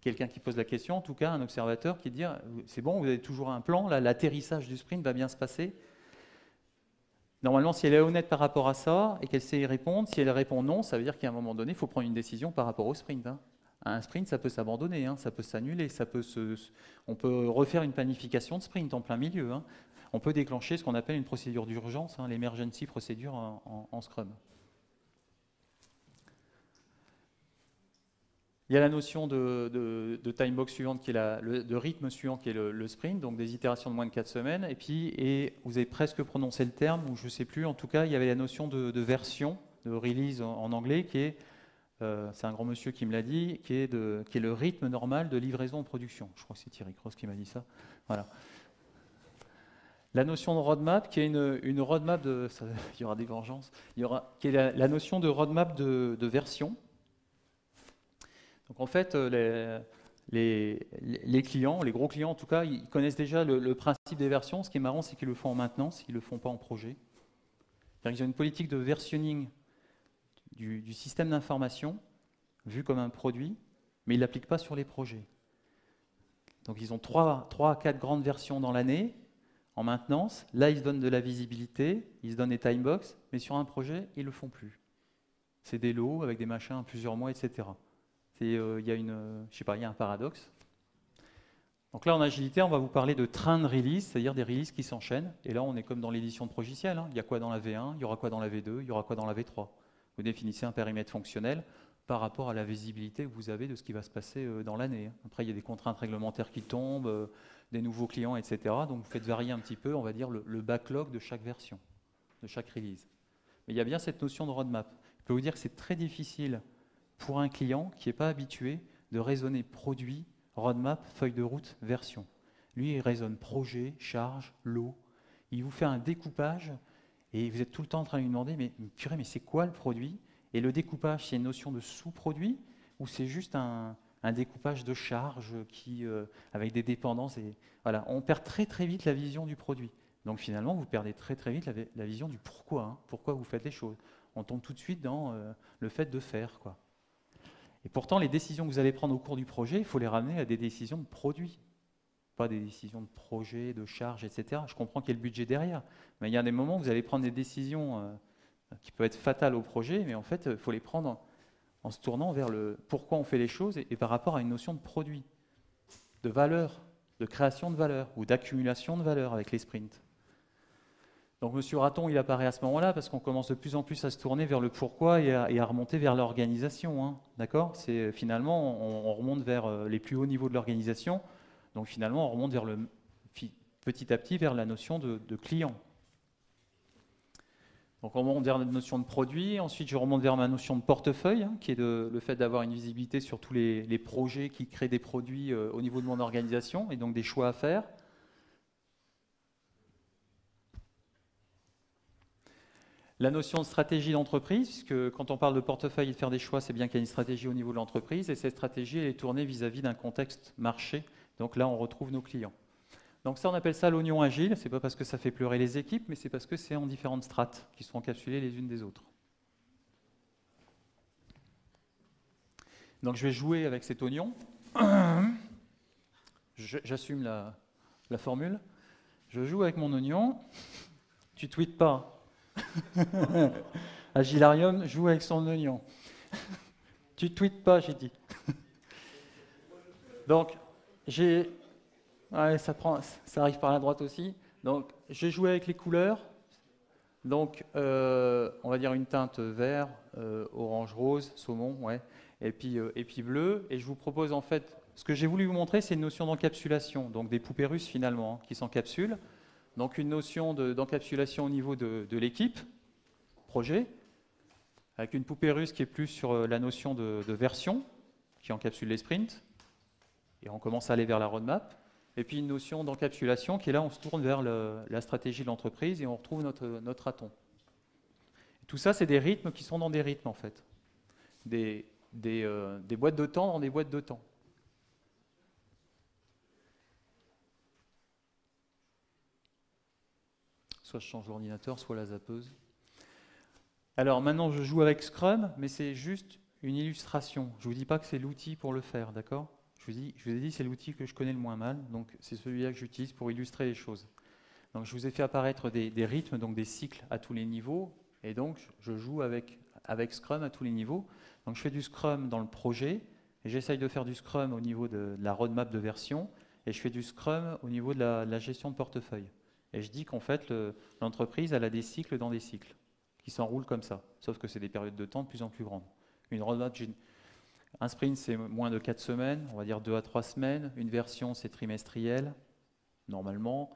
quelqu'un qui pose la question, en tout cas un observateur qui dit, c'est bon, vous avez toujours un plan, l'atterrissage du sprint va bien se passer. Normalement, si elle est honnête par rapport à ça et qu'elle sait y répondre, si elle répond non, ça veut dire qu'à un moment donné, il faut prendre une décision par rapport au sprint, hein. Un sprint, ça peut s'abandonner, hein, ça peut s'annuler, on peut refaire une planification de sprint en plein milieu, hein. On peut déclencher ce qu'on appelle une procédure d'urgence, hein, l'emergency procedure en Scrum. Il y a la notion de timebox suivante, qui est de rythme suivant, qui est le sprint, donc des itérations de moins de 4 semaines. Et puis, vous avez presque prononcé le terme, ou je ne sais plus, en tout cas, il y avait la notion de version, de release en anglais, qui est, c'est un grand monsieur qui me l'a dit, qui est le rythme normal de livraison en production. Je crois que c'est Thierry Cross qui m'a dit ça. Voilà. La notion de roadmap, qui est une roadmap il y aura des vengeances, qui est la notion de roadmap de version. Donc en fait, les clients, les gros clients en tout cas, ils connaissent déjà le principe des versions. Ce qui est marrant, c'est qu'ils le font en maintenance, ils ne le font pas en projet. Ils ont une politique de versionning du système d'information, vu comme un produit, mais ils ne l'appliquent pas sur les projets. Donc ils ont 3 à 4 grandes versions dans l'année, en maintenance. Là, ils se donnent de la visibilité, ils se donnent des timebox, mais sur un projet, ils ne le font plus. C'est des lots avec des machins à plusieurs mois, etc. Il y a un paradoxe. Donc là, en agilité, on va vous parler de train de release, c'est-à-dire des releases qui s'enchaînent. Et là, on est comme dans l'édition de Progiciel, hein. Il y a quoi dans la V1, il y aura quoi dans la V2, il y aura quoi dans la V3. Vous définissez un périmètre fonctionnel par rapport à la visibilité que vous avez de ce qui va se passer dans l'année. Après, il y a des contraintes réglementaires qui tombent, des nouveaux clients, etc. Donc, vous faites varier un petit peu, on va dire, le backlog de chaque version, de chaque release. Mais il y a bien cette notion de roadmap. Je peux vous dire que c'est très difficile pour un client qui n'est pas habitué de raisonner produit, roadmap, feuille de route, version. Lui, il raisonne projet, charge, lot. Il vous fait un découpage et vous êtes tout le temps en train de lui demander mais purée, mais c'est quoi le produit? Et le découpage, c'est une notion de sous-produit ou c'est juste un découpage de charge avec des dépendances voilà, on perd très très vite la vision du produit. Donc finalement, vous perdez très très vite la vision du pourquoi, hein, pourquoi vous faites les choses. On tombe tout de suite dans le fait de faire, quoi. Et pourtant, les décisions que vous allez prendre au cours du projet, il faut les ramener à des décisions de produit, pas des décisions de projet, de charge, etc. Je comprends qu'il y ait le budget derrière, mais il y a des moments où vous allez prendre des décisions qui peuvent être fatales au projet, mais en fait, il faut les prendre en se tournant vers le pourquoi on fait les choses et par rapport à une notion de produit, de valeur, de création de valeur ou d'accumulation de valeur avec les sprints. Donc Monsieur Raton, il apparaît à ce moment-là parce qu'on commence de plus en plus à se tourner vers le pourquoi et à remonter vers l'organisation, hein, d'accord? C'est finalement, on remonte vers les plus hauts niveaux de l'organisation, donc finalement on remonte petit à petit vers la notion de client. Donc on remonte vers la notion de produit, ensuite je remonte vers ma notion de portefeuille, hein, qui est le fait d'avoir une visibilité sur tous les projets qui créent des produits au niveau de mon organisation et donc des choix à faire. La notion de stratégie d'entreprise, puisque quand on parle de portefeuille et de faire des choix, c'est bien qu'il y a une stratégie au niveau de l'entreprise, et cette stratégie elle est tournée vis-à-vis d'un contexte marché. Donc là, on retrouve nos clients. Donc ça, on appelle ça l'oignon agile. C'est pas parce que ça fait pleurer les équipes, mais c'est parce que c'est en différentes strates qui sont encapsulées les unes des autres. Donc je vais jouer avec cet oignon. J'assume la formule. Je joue avec mon oignon. Tu tweets pas. Agilarium joue avec son oignon. Tu tweets pas, j'ai dit. Donc, ouais, ça arrive par la droite aussi. Donc, j'ai joué avec les couleurs. Donc, on va dire une teinte vert, orange, rose, saumon, ouais, et puis bleu. Et je vous propose en fait, ce que j'ai voulu vous montrer, c'est une notion d'encapsulation, donc des poupées russes finalement, qui s'encapsulent. Donc, une notion d'encapsulation au niveau de l'équipe, projet, avec une poupée russe qui est plus sur la notion de version, qui encapsule les sprints. Et on commence à aller vers la roadmap. Et puis une notion d'encapsulation qui est là, on se tourne vers la stratégie de l'entreprise et on retrouve notre raton. Et tout ça, c'est des rythmes qui sont dans des rythmes en fait. Des boîtes de temps dans des boîtes de temps. Soit je change l'ordinateur, soit la zappeuse. Alors maintenant, je joue avec Scrum, mais c'est juste une illustration. Je ne vous dis pas que c'est l'outil pour le faire, d'accord ? Je vous ai dit c'est l'outil que je connais le moins mal, donc c'est celui-là que j'utilise pour illustrer les choses. Donc je vous ai fait apparaître des rythmes, donc des cycles à tous les niveaux, et donc je joue avec Scrum à tous les niveaux. Donc je fais du Scrum dans le projet, et j'essaye de faire du Scrum au niveau de la roadmap de version, et je fais du Scrum au niveau de la gestion de portefeuille. Et je dis qu'en fait, l'entreprise, elle a des cycles dans des cycles, qui s'enroulent comme ça, sauf que c'est des périodes de temps de plus en plus grandes. Une roadmap, un sprint, c'est moins de 4 semaines, on va dire 2 à 3 semaines. Une version, c'est trimestriel, normalement.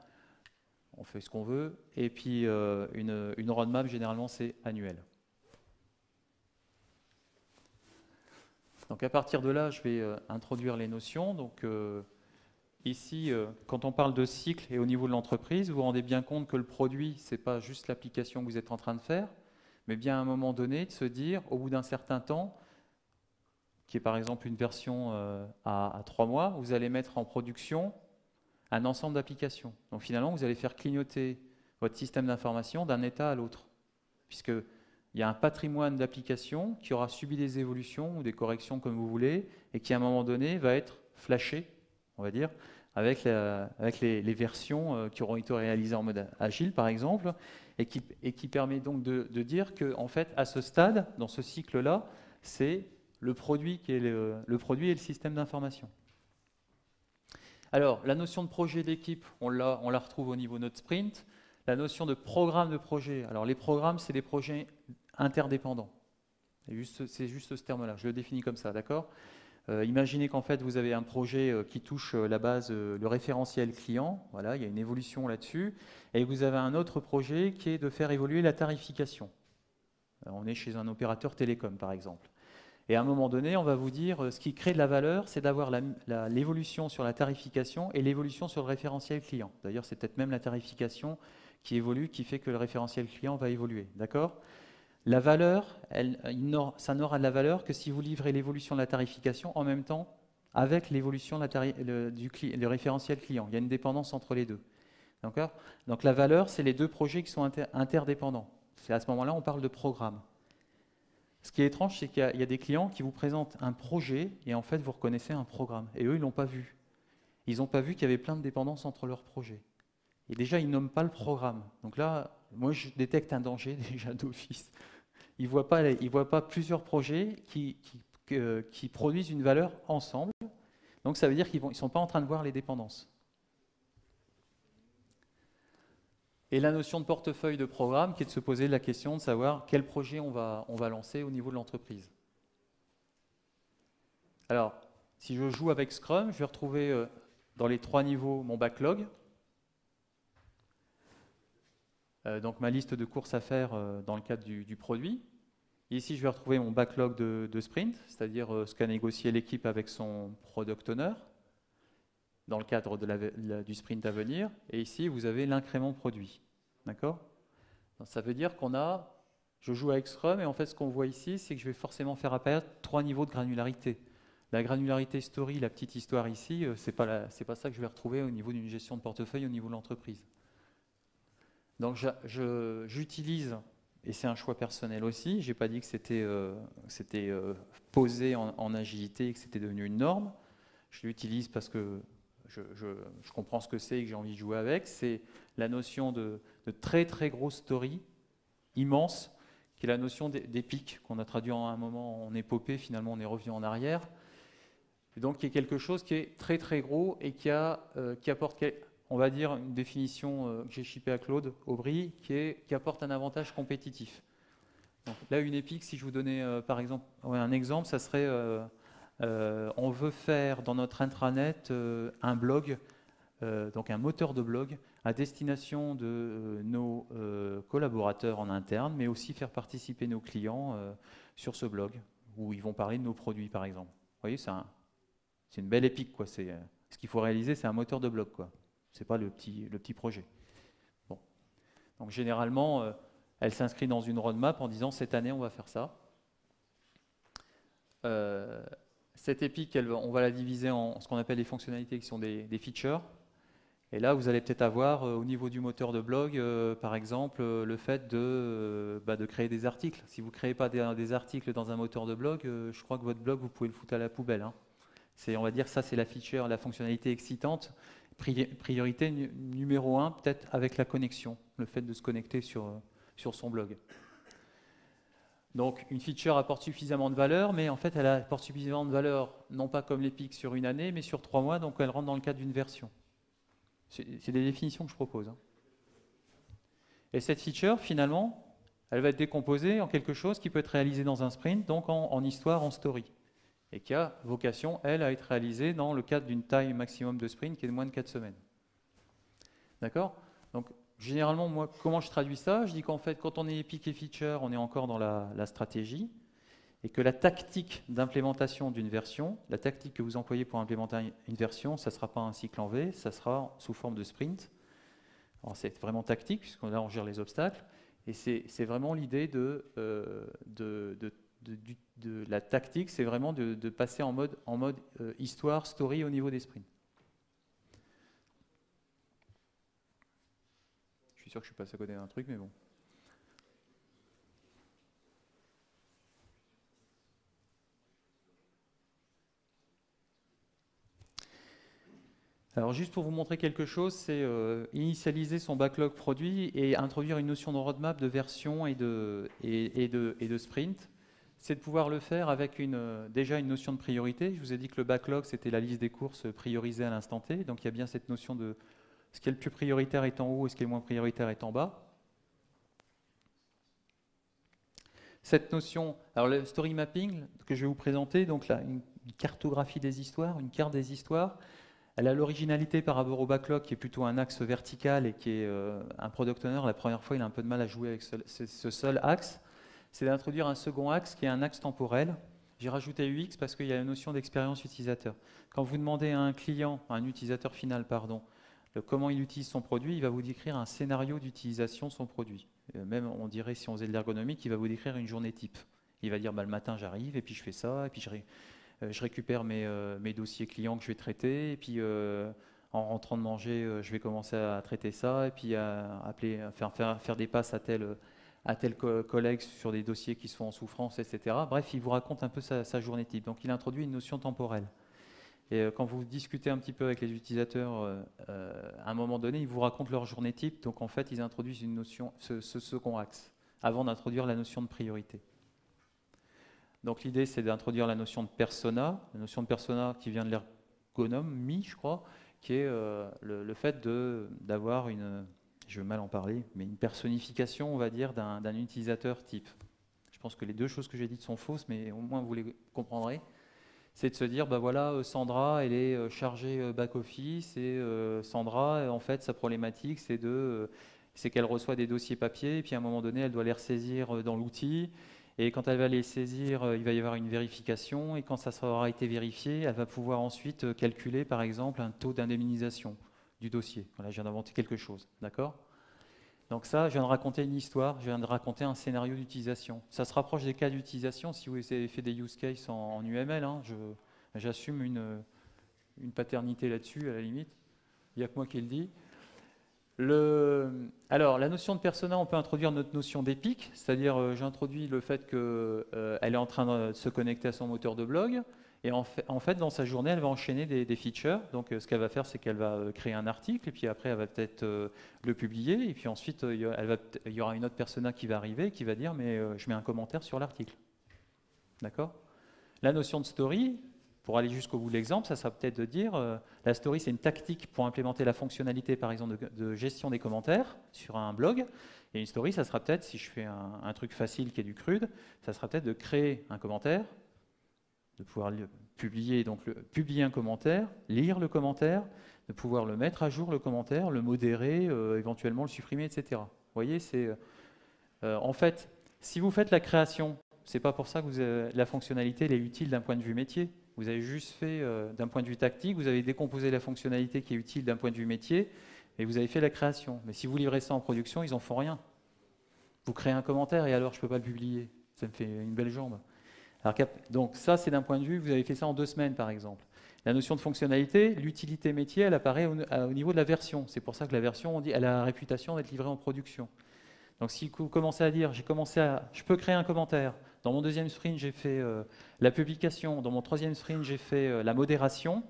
On fait ce qu'on veut. Et puis, une roadmap, généralement, c'est annuel. Donc, à partir de là, je vais introduire les notions. Donc, ici, quand on parle de cycle et au niveau de l'entreprise, vous vous rendez bien compte que le produit, ce n'est pas juste l'application que vous êtes en train de faire, mais bien à un moment donné, de se dire, au bout d'un certain temps, qui est par exemple une version à 3 mois, vous allez mettre en production un ensemble d'applications. Donc finalement, vous allez faire clignoter votre système d'information d'un état à l'autre, puisqu'il y a un patrimoine d'applications qui aura subi des évolutions ou des corrections comme vous voulez, et qui à un moment donné va être flashé, on va dire, avec les versions qui auront été réalisées en mode agile par exemple, et qui permet donc de dire que en fait, à ce stade, dans ce cycle-là, c'est le produit qui est le produit et le système d'information. Alors, la notion de projet d'équipe, on la retrouve au niveau de notre sprint. La notion de programme de projet. Alors, les programmes, c'est des projets interdépendants. C'est juste ce terme-là, je le définis comme ça, d'accord ? Imaginez qu'en fait, vous avez un projet qui touche la base, le référentiel client. Voilà, il y a une évolution là-dessus. Et vous avez un autre projet qui est de faire évoluer la tarification. On est chez un opérateur télécom, par exemple. Et à un moment donné, on va vous dire, ce qui crée de la valeur, c'est d'avoir l'évolution sur la tarification et l'évolution sur le référentiel client. D'ailleurs, c'est peut-être même la tarification qui évolue, qui fait que le référentiel client va évoluer. D'accord ? La valeur, ça n'aura de la valeur que si vous livrez l'évolution de la tarification en même temps avec l'évolution du référentiel client. Il y a une dépendance entre les deux. D'accord ? Donc la valeur, c'est les deux projets qui sont interdépendants. C'est à ce moment-là, on parle de programme. Ce qui est étrange, c'est qu'il y a des clients qui vous présentent un projet et en fait, vous reconnaissez un programme. Et eux, ils ne l'ont pas vu. Ils n'ont pas vu qu'il y avait plein de dépendances entre leurs projets. Et déjà, ils nomment pas le programme. Donc là, moi, je détecte un danger déjà d'office. Ils ne voient pas plusieurs projets qui produisent une valeur ensemble. Donc ça veut dire qu'ils ne sont pas en train de voir les dépendances. Et la notion de portefeuille de programme qui est de se poser la question de savoir quel projet on va lancer au niveau de l'entreprise. Alors, si je joue avec Scrum, je vais retrouver dans les 3 niveaux mon backlog. Donc ma liste de courses à faire dans le cadre du produit. Et ici, je vais retrouver mon backlog de sprint, c'est-à-dire ce qu'a négocié l'équipe avec son product owner dans le cadre du sprint à venir. Et ici, vous avez l'incrément produit. D'accord ? Ça veut dire je joue avec Scrum, et en fait, ce qu'on voit ici, c'est que je vais forcément faire apparaître 3 niveaux de granularité. La granularité story, la petite histoire ici, c'est pas ça que je vais retrouver au niveau d'une gestion de portefeuille au niveau de l'entreprise. Donc j'utilise, et c'est un choix personnel aussi, je n'ai pas dit que c'était posé en agilité et que c'était devenu une norme. Je l'utilise parce que je comprends ce que c'est et que j'ai envie de jouer avec. C'est la notion de très très grosse story, immense, qui est la notion d'épique, qu'on a traduit en un moment en épopée, finalement on est revenu en arrière. Et donc qui est quelque chose qui est très très gros et qui apporte, on va dire, une définition que j'ai shippée à Claude Aubry, qui apporte un avantage compétitif. Donc là, une épique, si je vous donnais par exemple un exemple, ça serait on veut faire dans notre intranet un blog, donc un moteur de blog, à destination de nos collaborateurs en interne, mais aussi faire participer nos clients sur ce blog, où ils vont parler de nos produits, par exemple. Vous voyez, c'est une belle épique, quoi. Ce qu'il faut réaliser, c'est un moteur de blog, quoi. C'est pas le petit projet. Bon. Donc généralement, elle s'inscrit dans une roadmap en disant cette année, on va faire ça. Cette épique, on va la diviser en ce qu'on appelle les fonctionnalités qui sont des features. Et là, vous allez peut-être avoir au niveau du moteur de blog, par exemple, le fait de créer des articles. Si vous ne créez pas des articles dans un moteur de blog, je crois que votre blog, vous pouvez le foutre à la poubelle. Hein. On va dire ça, c'est la feature, la fonctionnalité excitante. Priorité numéro 1, peut-être avec la connexion, le fait de se connecter sur son blog. Donc une feature apporte suffisamment de valeur, mais en fait elle apporte suffisamment de valeur, non pas comme l'Epic sur une année, mais sur 3 mois, donc elle rentre dans le cadre d'une version. C'est des définitions que je propose. Hein. Et cette feature, finalement, elle va être décomposée en quelque chose qui peut être réalisé dans un sprint, donc en histoire, en story. Et qui a vocation, elle, à être réalisée dans le cadre d'une taille maximum de sprint qui est de moins de 4 semaines. D'accord ? Donc, généralement, moi, comment je traduis ça ? Je dis qu'en fait, quand on est Epic et feature, on est encore dans la stratégie, et que la tactique d'implémentation d'une version, la tactique que vous employez pour implémenter une version, ça ne sera pas un cycle en V, ça sera sous forme de sprint. Alors, c'est vraiment tactique, puisqu'on là, on gère les obstacles, et c'est vraiment l'idée de la tactique, c'est vraiment de passer en mode histoire, story au niveau des sprints. Je suis sûr que je suis passé à côté d'un truc, mais bon. Alors juste pour vous montrer quelque chose, c'est initialiser son backlog produit et introduire une notion de roadmap, de version et de sprint. C'est de pouvoir le faire avec déjà une notion de priorité. Je vous ai dit que le backlog, c'était la liste des courses priorisées à l'instant T. Donc il y a bien cette notion de ce qui est le plus prioritaire est en haut et ce qui est le moins prioritaire est en bas. Cette notion, alors le story mapping que je vais vous présenter, donc là, une cartographie des histoires, une carte des histoires, elle a l'originalité par rapport au backlog qui est plutôt un axe vertical et qui est un product owner. La première fois, il a un peu de mal à jouer avec ce seul axe. C'est d'introduire un second axe qui est un axe temporel. J'ai rajouté UX parce qu'il y a la notion d'expérience utilisateur. Quand vous demandez à un client, à un utilisateur final, pardon, comment il utilise son produit, il va vous décrire un scénario d'utilisation de son produit. Même, on dirait, si on faisait de l'ergonomique, il va vous décrire une journée type. Il va dire, le matin, j'arrive, et puis je fais ça, et puis je récupère mes dossiers clients que je vais traiter, et puis en rentrant de manger, je vais commencer à traiter ça, et puis faire des passes à tel collègue sur des dossiers qui sont en souffrance, etc. Bref, il vous raconte un peu sa journée type. Donc il introduit une notion temporelle. Et quand vous discutez un petit peu avec les utilisateurs, à un moment donné, ils vous racontent leur journée type. Donc en fait, ils introduisent une notion, ce second axe, avant d'introduire la notion de priorité. Donc l'idée, c'est d'introduire la notion de persona qui vient de l'ergonomie, je crois, qui est le fait d'avoir je vais mal en parler, mais une personnification, on va dire, d'un utilisateur type. Je pense que les deux choses que j'ai dites sont fausses, mais au moins vous les comprendrez. C'est de se dire, bah voilà, Sandra, elle est chargée back-office, et Sandra, en fait, sa problématique, c'est qu'elle reçoit des dossiers papier, et puis à un moment donné, elle doit les ressaisir dans l'outil, et quand elle va les saisir, il va y avoir une vérification, et quand ça aura été vérifié, elle va pouvoir ensuite calculer, par exemple, un taux d'indemnisation du dossier. Voilà, je viens d'inventer quelque chose, d'accord ? Donc ça, je viens de raconter une histoire, je viens de raconter un scénario d'utilisation. Ça se rapproche des cas d'utilisation si vous avez fait des use cases en UML. Hein, J'assume une paternité là-dessus, à la limite. Il n'y a que moi qui le dis. Alors, la notion de persona, on peut introduire notre notion d'épique, c'est-à-dire j'introduis le fait qu'elle est en train de se connecter à son moteur de blog, et en fait, dans sa journée, elle va enchaîner des features. Donc, ce qu'elle va faire, c'est qu'elle va créer un article, et puis après, elle va peut-être le publier, et puis ensuite, il y aura une autre persona qui va arriver, qui va dire, mais je mets un commentaire sur l'article. D'accord? La notion de story, pour aller jusqu'au bout de l'exemple, ça sera peut-être de dire la story, c'est une tactique pour implémenter la fonctionnalité, par exemple, de gestion des commentaires sur un blog. Et une story, ça sera peut-être, si je fais un truc facile qui est du crude, ça sera peut-être de créer un commentaire, de pouvoir publier un commentaire, lire le commentaire, de pouvoir le mettre à jour, le commentaire, le modérer, éventuellement le supprimer, etc. Vous voyez, c'est en fait, si vous faites la création, c'est pas pour ça que la fonctionnalité elle est utile d'un point de vue métier. Vous avez juste fait, d'un point de vue tactique, vous avez décomposé la fonctionnalité qui est utile d'un point de vue métier, et vous avez fait la création. Mais si vous livrez ça en production, ils n'en font rien. Vous créez un commentaire, et alors je ne peux pas le publier. Ça me fait une belle jambe. Alors, donc ça, c'est d'un point de vue, vous avez fait ça en 2 semaines, par exemple. La notion de fonctionnalité, l'utilité métier, elle apparaît au niveau de la version. C'est pour ça que la version, on dit, elle a la réputation d'être livrée en production. Donc si vous commencez à dire, je peux créer un commentaire. Dans mon 2e sprint, j'ai fait la publication. Dans mon 3e sprint, j'ai fait la modération.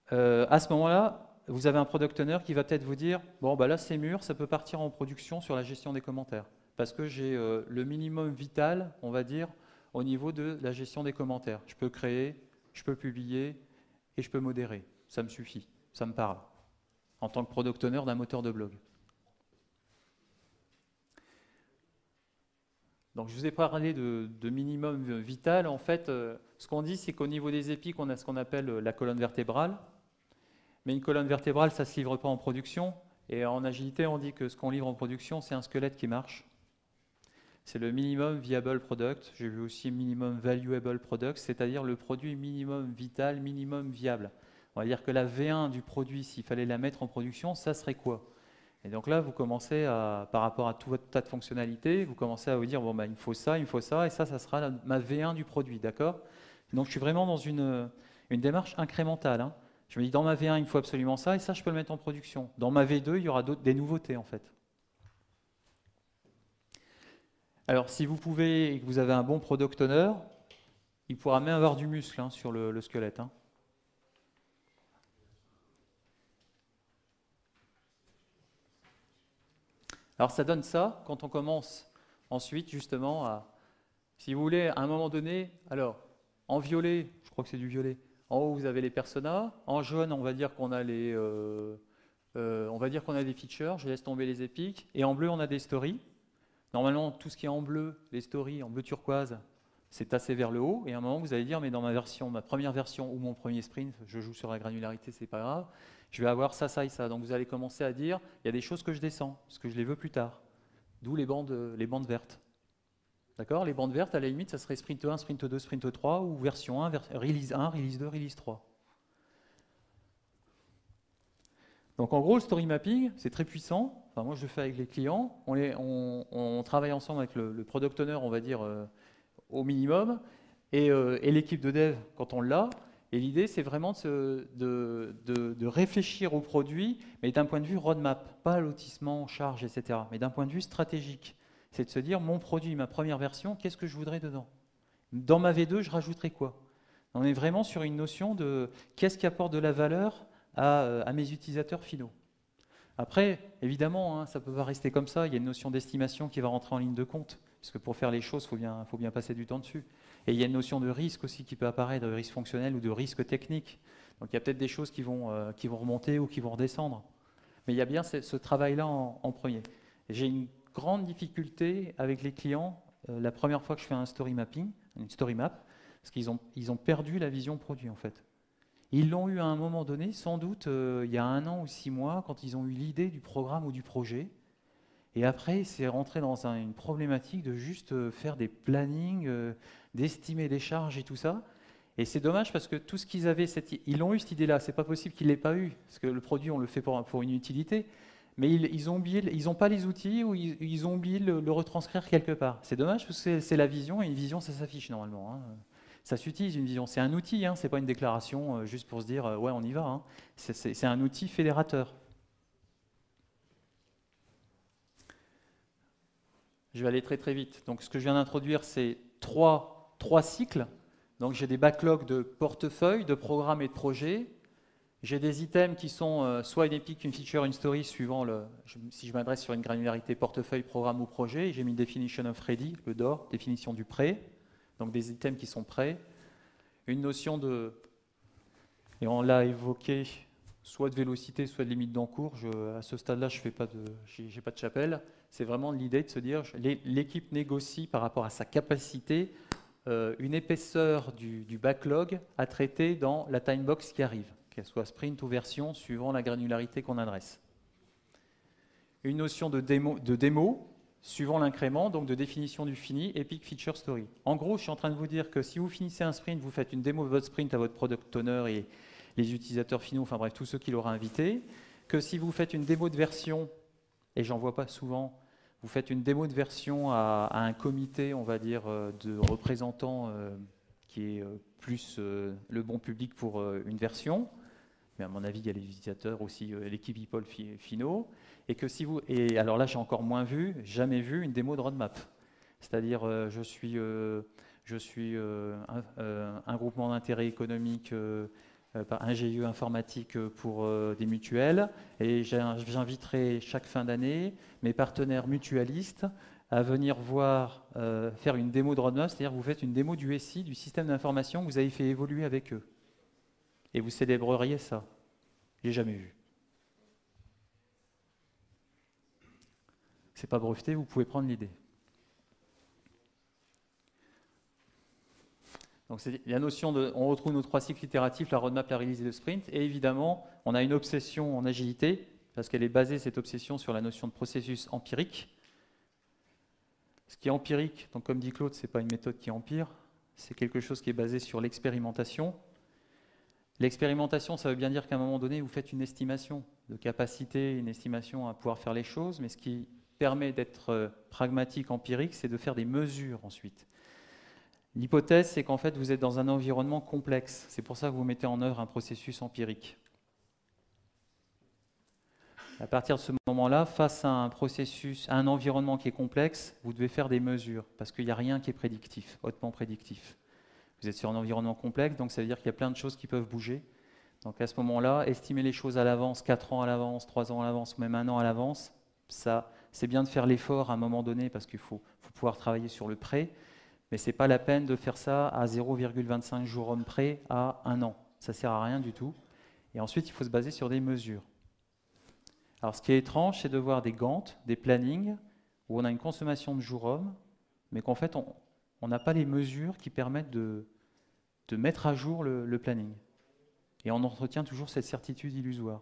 À ce moment-là, vous avez un product owner qui va peut-être vous dire, bon, bah là c'est mûr, ça peut partir en production sur la gestion des commentaires. Parce que j'ai le minimum vital, on va dire, au niveau de la gestion des commentaires. Je peux créer, je peux publier et je peux modérer. Ça me suffit, ça me parle. En tant que product owner d'un moteur de blog. Donc je vous ai parlé de minimum vital. En fait, ce qu'on dit, c'est qu'au niveau des épiques, on a ce qu'on appelle la colonne vertébrale. Mais une colonne vertébrale, ça ne se livre pas en production. Et en agilité, on dit que ce qu'on livre en production, c'est un squelette qui marche. C'est le minimum viable product. J'ai vu aussi minimum valuable product, c'est-à-dire le produit minimum vital, minimum viable. On va dire que la V1 du produit, s'il fallait la mettre en production, ça serait quoi? Et donc là, vous commencez par rapport à tout votre tas de fonctionnalités, vous commencez à vous dire, bon, bah, il me faut ça, et ça sera ma V1 du produit, d'accord? Donc je suis vraiment dans une démarche incrémentale. Hein. Je me dis, dans ma V1, il me faut absolument ça, et ça, je peux le mettre en production. Dans ma V2, il y aura des nouveautés, en fait. Alors, si vous pouvez, et que vous avez un bon product owner, il pourra même avoir du muscle hein, sur le squelette. Hein. Alors ça donne ça quand on commence ensuite justement à, si vous voulez, à un moment donné, alors en violet, je crois que c'est du violet, en haut vous avez les personas, en jaune on va dire qu'on a des features, je laisse tomber les épiques, et en bleu on a des stories. Normalement tout ce qui est en bleu, les stories en bleu turquoise, c'est tassé vers le haut, et à un moment vous allez dire mais dans ma première version ou mon premier sprint, je joue sur la granularité, c'est pas grave. Je vais avoir ça, ça et ça. Donc vous allez commencer à dire, il y a des choses que je descends, parce que je les veux plus tard. D'où les bandes vertes. D'accord? Les bandes vertes, à la limite, ça serait sprint 1, sprint 2, sprint 3, ou version 1, release 1, release 2, release 3. Donc en gros, le story mapping, c'est très puissant. Enfin, moi, je le fais avec les clients. On travaille ensemble avec le product owner, on va dire, au minimum, et l'équipe de dev, quand on l'a. Et l'idée, c'est vraiment de réfléchir au produit, mais d'un point de vue roadmap, pas lotissement, charge, etc., mais d'un point de vue stratégique. C'est de se dire, mon produit, ma première version, qu'est-ce que je voudrais dedans? Dans ma V2, je rajouterai quoi? On est vraiment sur une notion de qu'est-ce qui apporte de la valeur à mes utilisateurs finaux. Après, évidemment, hein, ça ne peut pas rester comme ça, il y a une notion d'estimation qui va rentrer en ligne de compte, parce que pour faire les choses, il faut bien passer du temps dessus. Et il y a une notion de risque aussi qui peut apparaître, de risque fonctionnel ou de risque technique. Donc il y a peut-être des choses qui vont remonter ou qui vont redescendre. Mais il y a bien ce travail-là en premier. J'ai une grande difficulté avec les clients, la première fois que je fais un story mapping, une story map, parce qu'ils ont perdu la vision produit en fait. Ils l'ont eu à un moment donné, sans doute il y a 1 an ou 6 mois, quand ils ont eu l'idée du programme ou du projet. Et après, c'est rentré dans une problématique de juste faire des plannings, d'estimer des charges et tout ça. Et c'est dommage parce que tout ce qu'ils avaient, ils l'ont eu cette idée-là. C'est pas possible qu'ils ne l'aient pas eu, parce que le produit, on le fait pour une utilité. Mais ils n'ont pas les outils ou ils ont oublié le retranscrire quelque part. C'est dommage parce que c'est la vision, et une vision, ça s'affiche normalement. Hein. Ça s'utilise une vision. C'est un outil, hein, ce n'est pas une déclaration juste pour se dire ouais, on y va. Hein. C'est un outil fédérateur. Je vais aller très très vite. Donc ce que je viens d'introduire, c'est trois cycles. Donc j'ai des backlogs de portefeuille, de programmes et de projets. J'ai des items qui sont soit une epic, une feature, une story, suivant si je m'adresse sur une granularité portefeuille, programme ou projet. J'ai mis definition of ready, le DOR, définition du prêt. Donc des items qui sont prêts. Une notion de, et on l'a évoqué, soit de vélocité, soit de limite d'encours. À ce stade-là, je n'ai pas de chapelle. C'est vraiment l'idée de se dire, l'équipe négocie par rapport à sa capacité une épaisseur du backlog à traiter dans la timebox qui arrive, qu'elle soit sprint ou version, suivant la granularité qu'on adresse. Une notion de démo suivant l'incrément, donc de définition du fini, Epic Feature Story. En gros, je suis en train de vous dire que si vous finissez un sprint, vous faites une démo de votre sprint à votre product owner et les utilisateurs finaux, enfin bref, tous ceux qui l'auront invité, que si vous faites une démo de version, et j'en vois pas souvent, vous faites une démo de version à un comité, on va dire, de représentants qui est plus le bon public pour une version, mais à mon avis, il y a les utilisateurs aussi, l'équipe people finaux, et que si vous, et alors là, j'ai encore moins vu, jamais vu une démo de roadmap. C'est-à-dire, je suis un groupement d'intérêt économique, un GIE informatique pour des mutuelles, et j'inviterai chaque fin d'année mes partenaires mutualistes à venir voir, faire une démo de roadmap, c'est-à-dire vous faites une démo du SI, du système d'information que vous avez fait évoluer avec eux. Et vous célébreriez ça. J'ai jamais vu. C'est pas breveté, vous pouvez prendre l'idée. Donc c'est la notion de, on retrouve nos trois cycles itératifs, la roadmap, la release et le sprint. Et évidemment, on a une obsession en agilité, parce qu'elle est basée, cette obsession, sur la notion de processus empirique. Ce qui est empirique, donc comme dit Claude, ce n'est pas une méthode qui empire, c'est quelque chose qui est basé sur l'expérimentation. L'expérimentation, ça veut bien dire qu'à un moment donné, vous faites une estimation de capacité, une estimation à pouvoir faire les choses, mais ce qui permet d'être pragmatique, empirique, c'est de faire des mesures ensuite. L'hypothèse, c'est qu'en fait, vous êtes dans un environnement complexe. C'est pour ça que vous mettez en œuvre un processus empirique. À partir de ce moment-là, face à un processus, à un environnement qui est complexe, vous devez faire des mesures, parce qu'il n'y a rien qui est prédictif, hautement prédictif. Vous êtes sur un environnement complexe, donc ça veut dire qu'il y a plein de choses qui peuvent bouger. Donc à ce moment-là, estimer les choses à l'avance, 4 ans à l'avance, 3 ans à l'avance, ou même 1 an à l'avance, ça, c'est bien de faire l'effort à un moment donné, parce qu'il faut pouvoir travailler sur le prêt, mais ce n'est pas la peine de faire ça à 0,25 jours homme près à 1 an. Ça ne sert à rien du tout. Et ensuite, il faut se baser sur des mesures. Alors, ce qui est étrange, c'est de voir des Gantt, des plannings, où on a une consommation de jours hommes, mais qu'en fait, on n'a pas les mesures qui permettent de mettre à jour le planning. Et on entretient toujours cette certitude illusoire.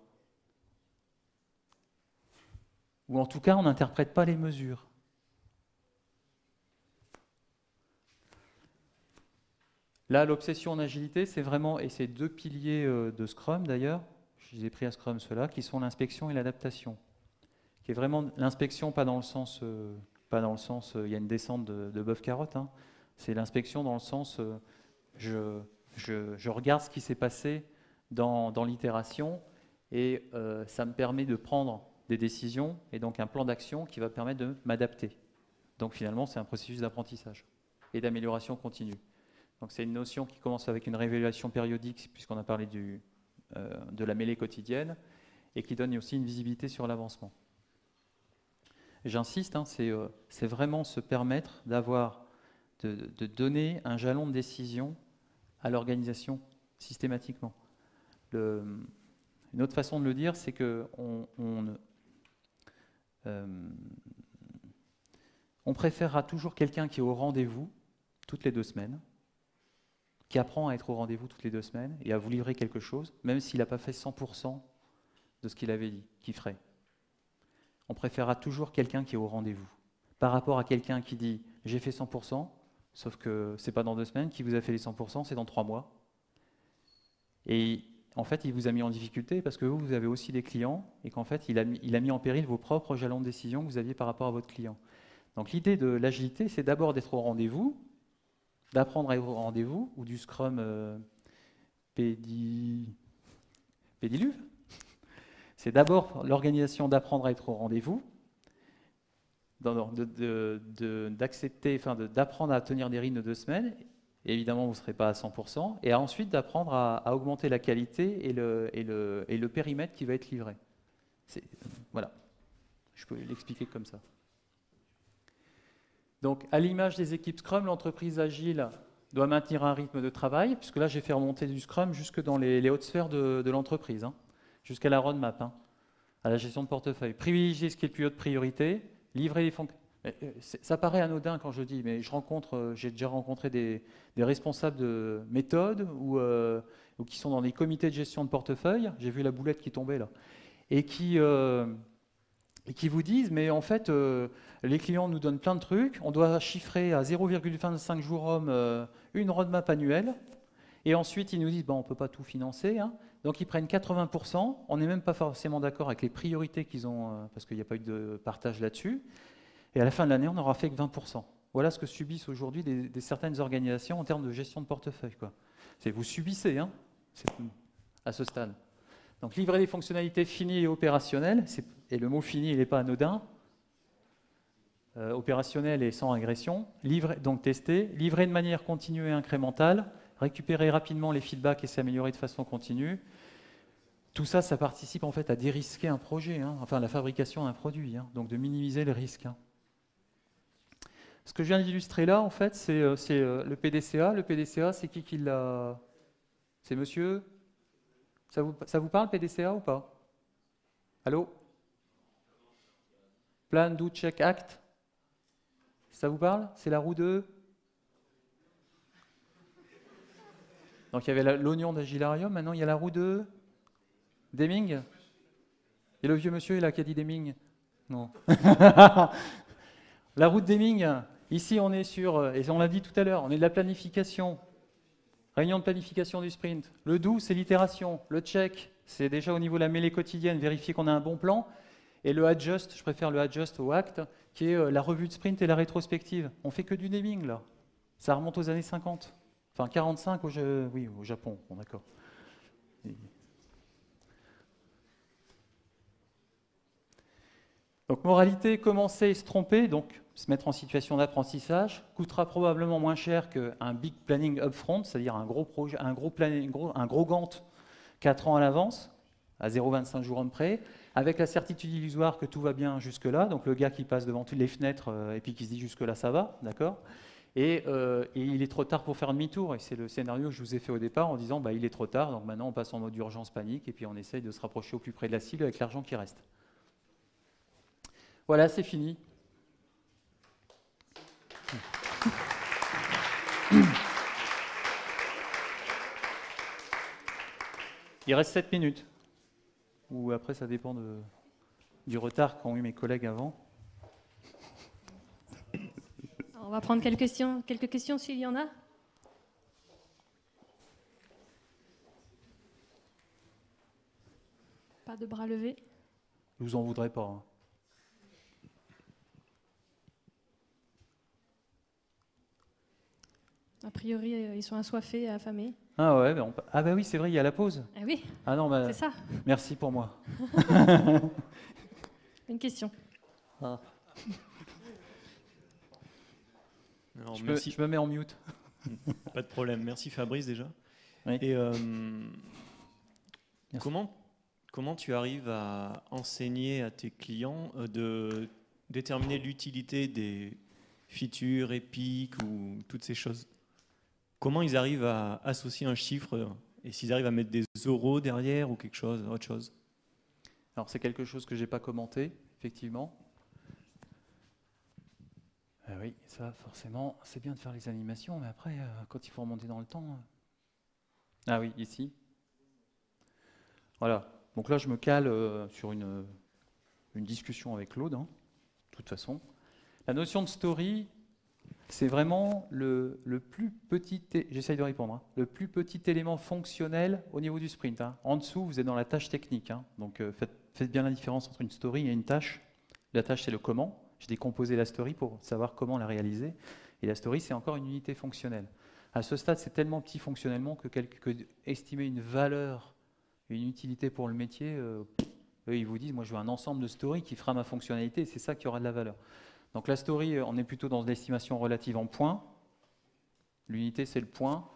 Ou en tout cas, on n'interprète pas les mesures. Là, l'obsession en agilité, c'est vraiment, et c'est deux piliers de Scrum d'ailleurs, je les ai pris à Scrum ceux-là, qui sont l'inspection et l'adaptation. Qui est vraiment l'inspection, pas dans le sens, il y a une descente de bœuf carotte, hein. C'est l'inspection dans le sens, je regarde ce qui s'est passé dans l'itération et ça me permet de prendre des décisions et donc un plan d'action qui va permettre de m'adapter. Donc finalement, c'est un processus d'apprentissage et d'amélioration continue. Donc c'est une notion qui commence avec une réévaluation périodique, puisqu'on a parlé de la mêlée quotidienne, et qui donne aussi une visibilité sur l'avancement. J'insiste, hein, c'est vraiment se permettre de donner un jalon de décision à l'organisation systématiquement. Une autre façon de le dire, c'est qu'on préférera toujours quelqu'un qui est au rendez-vous toutes les 2 semaines, qui apprend à être au rendez-vous toutes les 2 semaines et à vous livrer quelque chose, même s'il n'a pas fait 100% de ce qu'il avait dit, qu'il ferait. On préférera toujours quelqu'un qui est au rendez-vous, par rapport à quelqu'un qui dit « j'ai fait 100%, sauf que c'est pas dans 2 semaines, qui vous a fait les 100%, c'est dans 3 mois. » Et en fait, il vous a mis en difficulté parce que vous avez aussi des clients et qu'en fait, il a mis en péril vos propres jalons de décision que vous aviez par rapport à votre client. Donc l'idée de l'agilité, c'est d'abord d'être au rendez-vous, d'apprendre à être au rendez-vous, ou du Scrum Pédiluve. C'est d'abord l'organisation d'apprendre à être au rendez-vous, d'accepter, d'apprendre à tenir des rythmes de 2 semaines. Et évidemment, vous ne serez pas à 100%. Et ensuite, d'apprendre à augmenter la qualité et le périmètre qui va être livré. Voilà, je peux l'expliquer comme ça. Donc, à l'image des équipes Scrum, l'entreprise agile doit maintenir un rythme de travail, puisque là, j'ai fait remonter du Scrum jusque dans les hautes sphères de l'entreprise, hein, jusqu'à la roadmap, hein, à la gestion de portefeuille. Privilégier ce qui est le plus haut de priorité, livrer les fonctions. Ça paraît anodin quand je dis, mais j'ai déjà rencontré des responsables de méthode ou qui sont dans des comités de gestion de portefeuille. J'ai vu la boulette qui tombait là. Et qui vous disent, mais en fait, les clients nous donnent plein de trucs, on doit chiffrer à 0,25 jours homme une roadmap annuelle, et ensuite ils nous disent, on ne peut pas tout financer, hein. Donc ils prennent 80%, on n'est même pas forcément d'accord avec les priorités qu'ils ont, parce qu'il n'y a pas eu de partage là-dessus, et à la fin de l'année, on n'aura fait que 20%. Voilà ce que subissent aujourd'hui certaines organisations en termes de gestion de portefeuille, quoi. Vous subissez, hein, à ce stade. Donc livrer des fonctionnalités finies et opérationnelles, et le mot fini, il n'est pas anodin, opérationnel et sans régression, donc tester, livrer de manière continue et incrémentale, récupérer rapidement les feedbacks et s'améliorer de façon continue. Tout ça, ça participe en fait à dérisquer un projet, hein, enfin la fabrication d'un produit, hein, donc de minimiser le risque. Hein. Ce que je viens d'illustrer là, en fait, c'est le PDCA. Le PDCA, c'est qui l'a... C'est monsieur? Ça vous parle, PDCA, ou pas? Allô? Plan, Do, Check, Act. Ça vous parle? C'est la roue de... Donc il y avait l'oignon d'Agilarium, maintenant il y a la roue de... Deming? Et le vieux monsieur là qui a dit Deming? Non. La roue de Deming, ici on est sur, et on l'a dit tout à l'heure, on est de la planification. Réunion de planification du sprint. Le do, c'est l'itération. Le check, c'est déjà au niveau de la mêlée quotidienne, vérifier qu'on a un bon plan. Et le adjust, je préfère le adjust au act, qui est la revue de sprint et la rétrospective. On fait que du naming, là. Ça remonte aux années 50. Enfin, 45 au Japon, bon, d'accord. Donc, moralité, commencer et se tromper, donc se mettre en situation d'apprentissage, coûtera probablement moins cher qu'un big planning upfront, c'est-à-dire un gros projet, un gros Gantt 4 ans à l'avance, à 0,25 jours homme près, avec la certitude illusoire que tout va bien jusque-là, donc le gars qui passe devant toutes les fenêtres et puis qui se dit jusque-là ça va, d'accord, et il est trop tard pour faire demi-tour, et c'est le scénario que je vous ai fait au départ en disant il est trop tard, donc maintenant on passe en mode urgence panique, et puis on essaye de se rapprocher au plus près de la cible avec l'argent qui reste. Voilà, c'est fini. Il reste 7 minutes. Ou après, ça dépend du retard qu'ont eu mes collègues avant. On va prendre quelques questions s'il y en a. Pas de bras levés. Je vous en voudrais pas. Hein. A priori, ils sont assoiffés et affamés. Ah ouais, bah oui, c'est vrai, il y a la pause. Ah oui, ah non, c'est ça. Merci pour moi. Une question. Ah. Alors, je me mets en mute. Pas de problème. Merci Fabrice déjà. Oui. Et comment tu arrives à enseigner à tes clients de déterminer l'utilité des features, épiques ou toutes ces choses? Comment ils arrivent à associer un chiffre et s'ils arrivent à mettre des euros derrière ou quelque chose, autre chose? Alors c'est quelque chose que je n'ai pas commenté, effectivement. Oui, ça forcément, c'est bien de faire les animations, mais après, quand il faut remonter dans le temps... Ah oui, ici. Voilà, donc là je me cale sur une discussion avec Claude, hein, de toute façon. La notion de story... C'est vraiment le plus petit, j'essaye de répondre, hein, le plus petit élément fonctionnel au niveau du sprint. Hein. En dessous, vous êtes dans la tâche technique. Hein. Donc faites bien la différence entre une story et une tâche. La tâche, c'est le comment. J'ai décomposé la story pour savoir comment la réaliser. Et la story, c'est encore une unité fonctionnelle. À ce stade, c'est tellement petit fonctionnellement que estimer une valeur, une utilité pour le métier, eux, ils vous disent, moi je veux un ensemble de stories qui fera ma fonctionnalité, et c'est ça qui aura de la valeur. Donc la story, on est plutôt dans l'estimation relative en points. L'unité, c'est le point.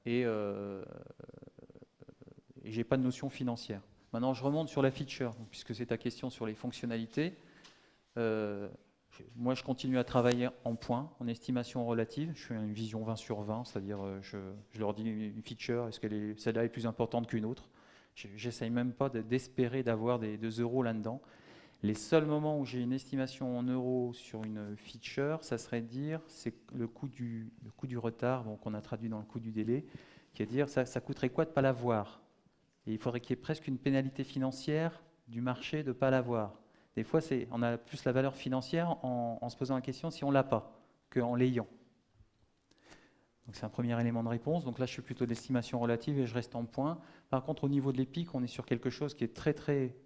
Et j'ai pas de notion financière. Maintenant, je remonte sur la feature, puisque c'est ta question sur les fonctionnalités. Moi, je continue à travailler en points, en estimation relative. Je fais une vision 20 sur 20, c'est-à-dire je leur dis une feature, est-ce que celle-là est plus importante qu'une autre? J'essaye même pas d'espérer d'avoir des euros là-dedans. Les seuls moments où j'ai une estimation en euros sur une feature, ça serait de dire c'est le coût du retard, donc on a traduit dans le coût du délai, qui est de dire ça coûterait quoi de ne pas l'avoir? Et il faudrait qu'il y ait presque une pénalité financière du marché de ne pas l'avoir. Des fois, on a plus la valeur financière en se posant la question si on ne l'a pas, qu'en l'ayant. Donc c'est un premier élément de réponse. Donc là, je suis plutôt d'estimation relative et je reste en points. Par contre, au niveau de l'EPIC, on est sur quelque chose qui est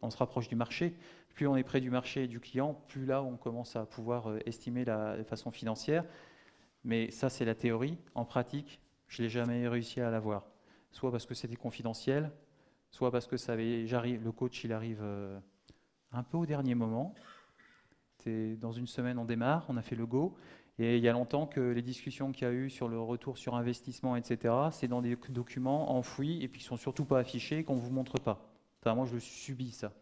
on se rapproche du marché. Plus on est près du marché et du client, plus là, on commence à pouvoir estimer de façon financière. Mais ça, c'est la théorie. En pratique, je n'ai jamais réussi à l'avoir. Soit parce que c'était confidentiel, soit parce que le coach, il arrive un peu au dernier moment. Dans une semaine, on démarre, on a fait le go. Et il y a longtemps que les discussions qu'il y a eu sur le retour sur investissement, etc., c'est dans des documents enfouis et puis qui ne sont surtout pas affichés et qu'on ne vous montre pas. Enfin, moi, je subis ça.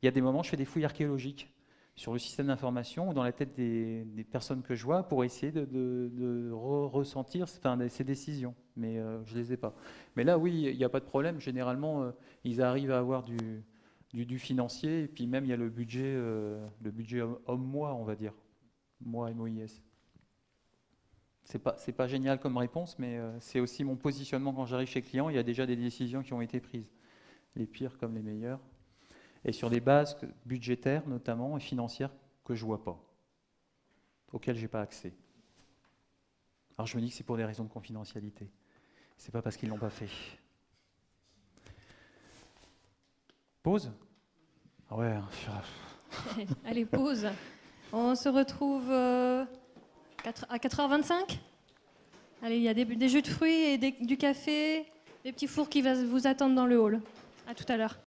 Il y a des moments, je fais des fouilles archéologiques sur le système d'information ou dans la tête des personnes que je vois pour essayer de ressentir ces décisions. Mais je ne les ai pas. Mais là, oui, il n'y a pas de problème. Généralement, ils arrivent à avoir du financier et puis même, il y a le budget homme-mois, on va dire. Moi, MOIS. C'est pas génial comme réponse, mais c'est aussi mon positionnement quand j'arrive chez le client. Il y a déjà des décisions qui ont été prises, les pires comme les meilleures, et sur des bases budgétaires notamment et financières que je vois pas, auxquelles j'ai pas accès. Alors je me dis que c'est pour des raisons de confidentialité. C'est pas parce qu'ils l'ont pas fait. Pause. Ah ouais. Allez, pause. On se retrouve à 4h25. Allez, il y a des jus de fruits et du café, des petits fours qui vont vous attendre dans le hall. À tout à l'heure.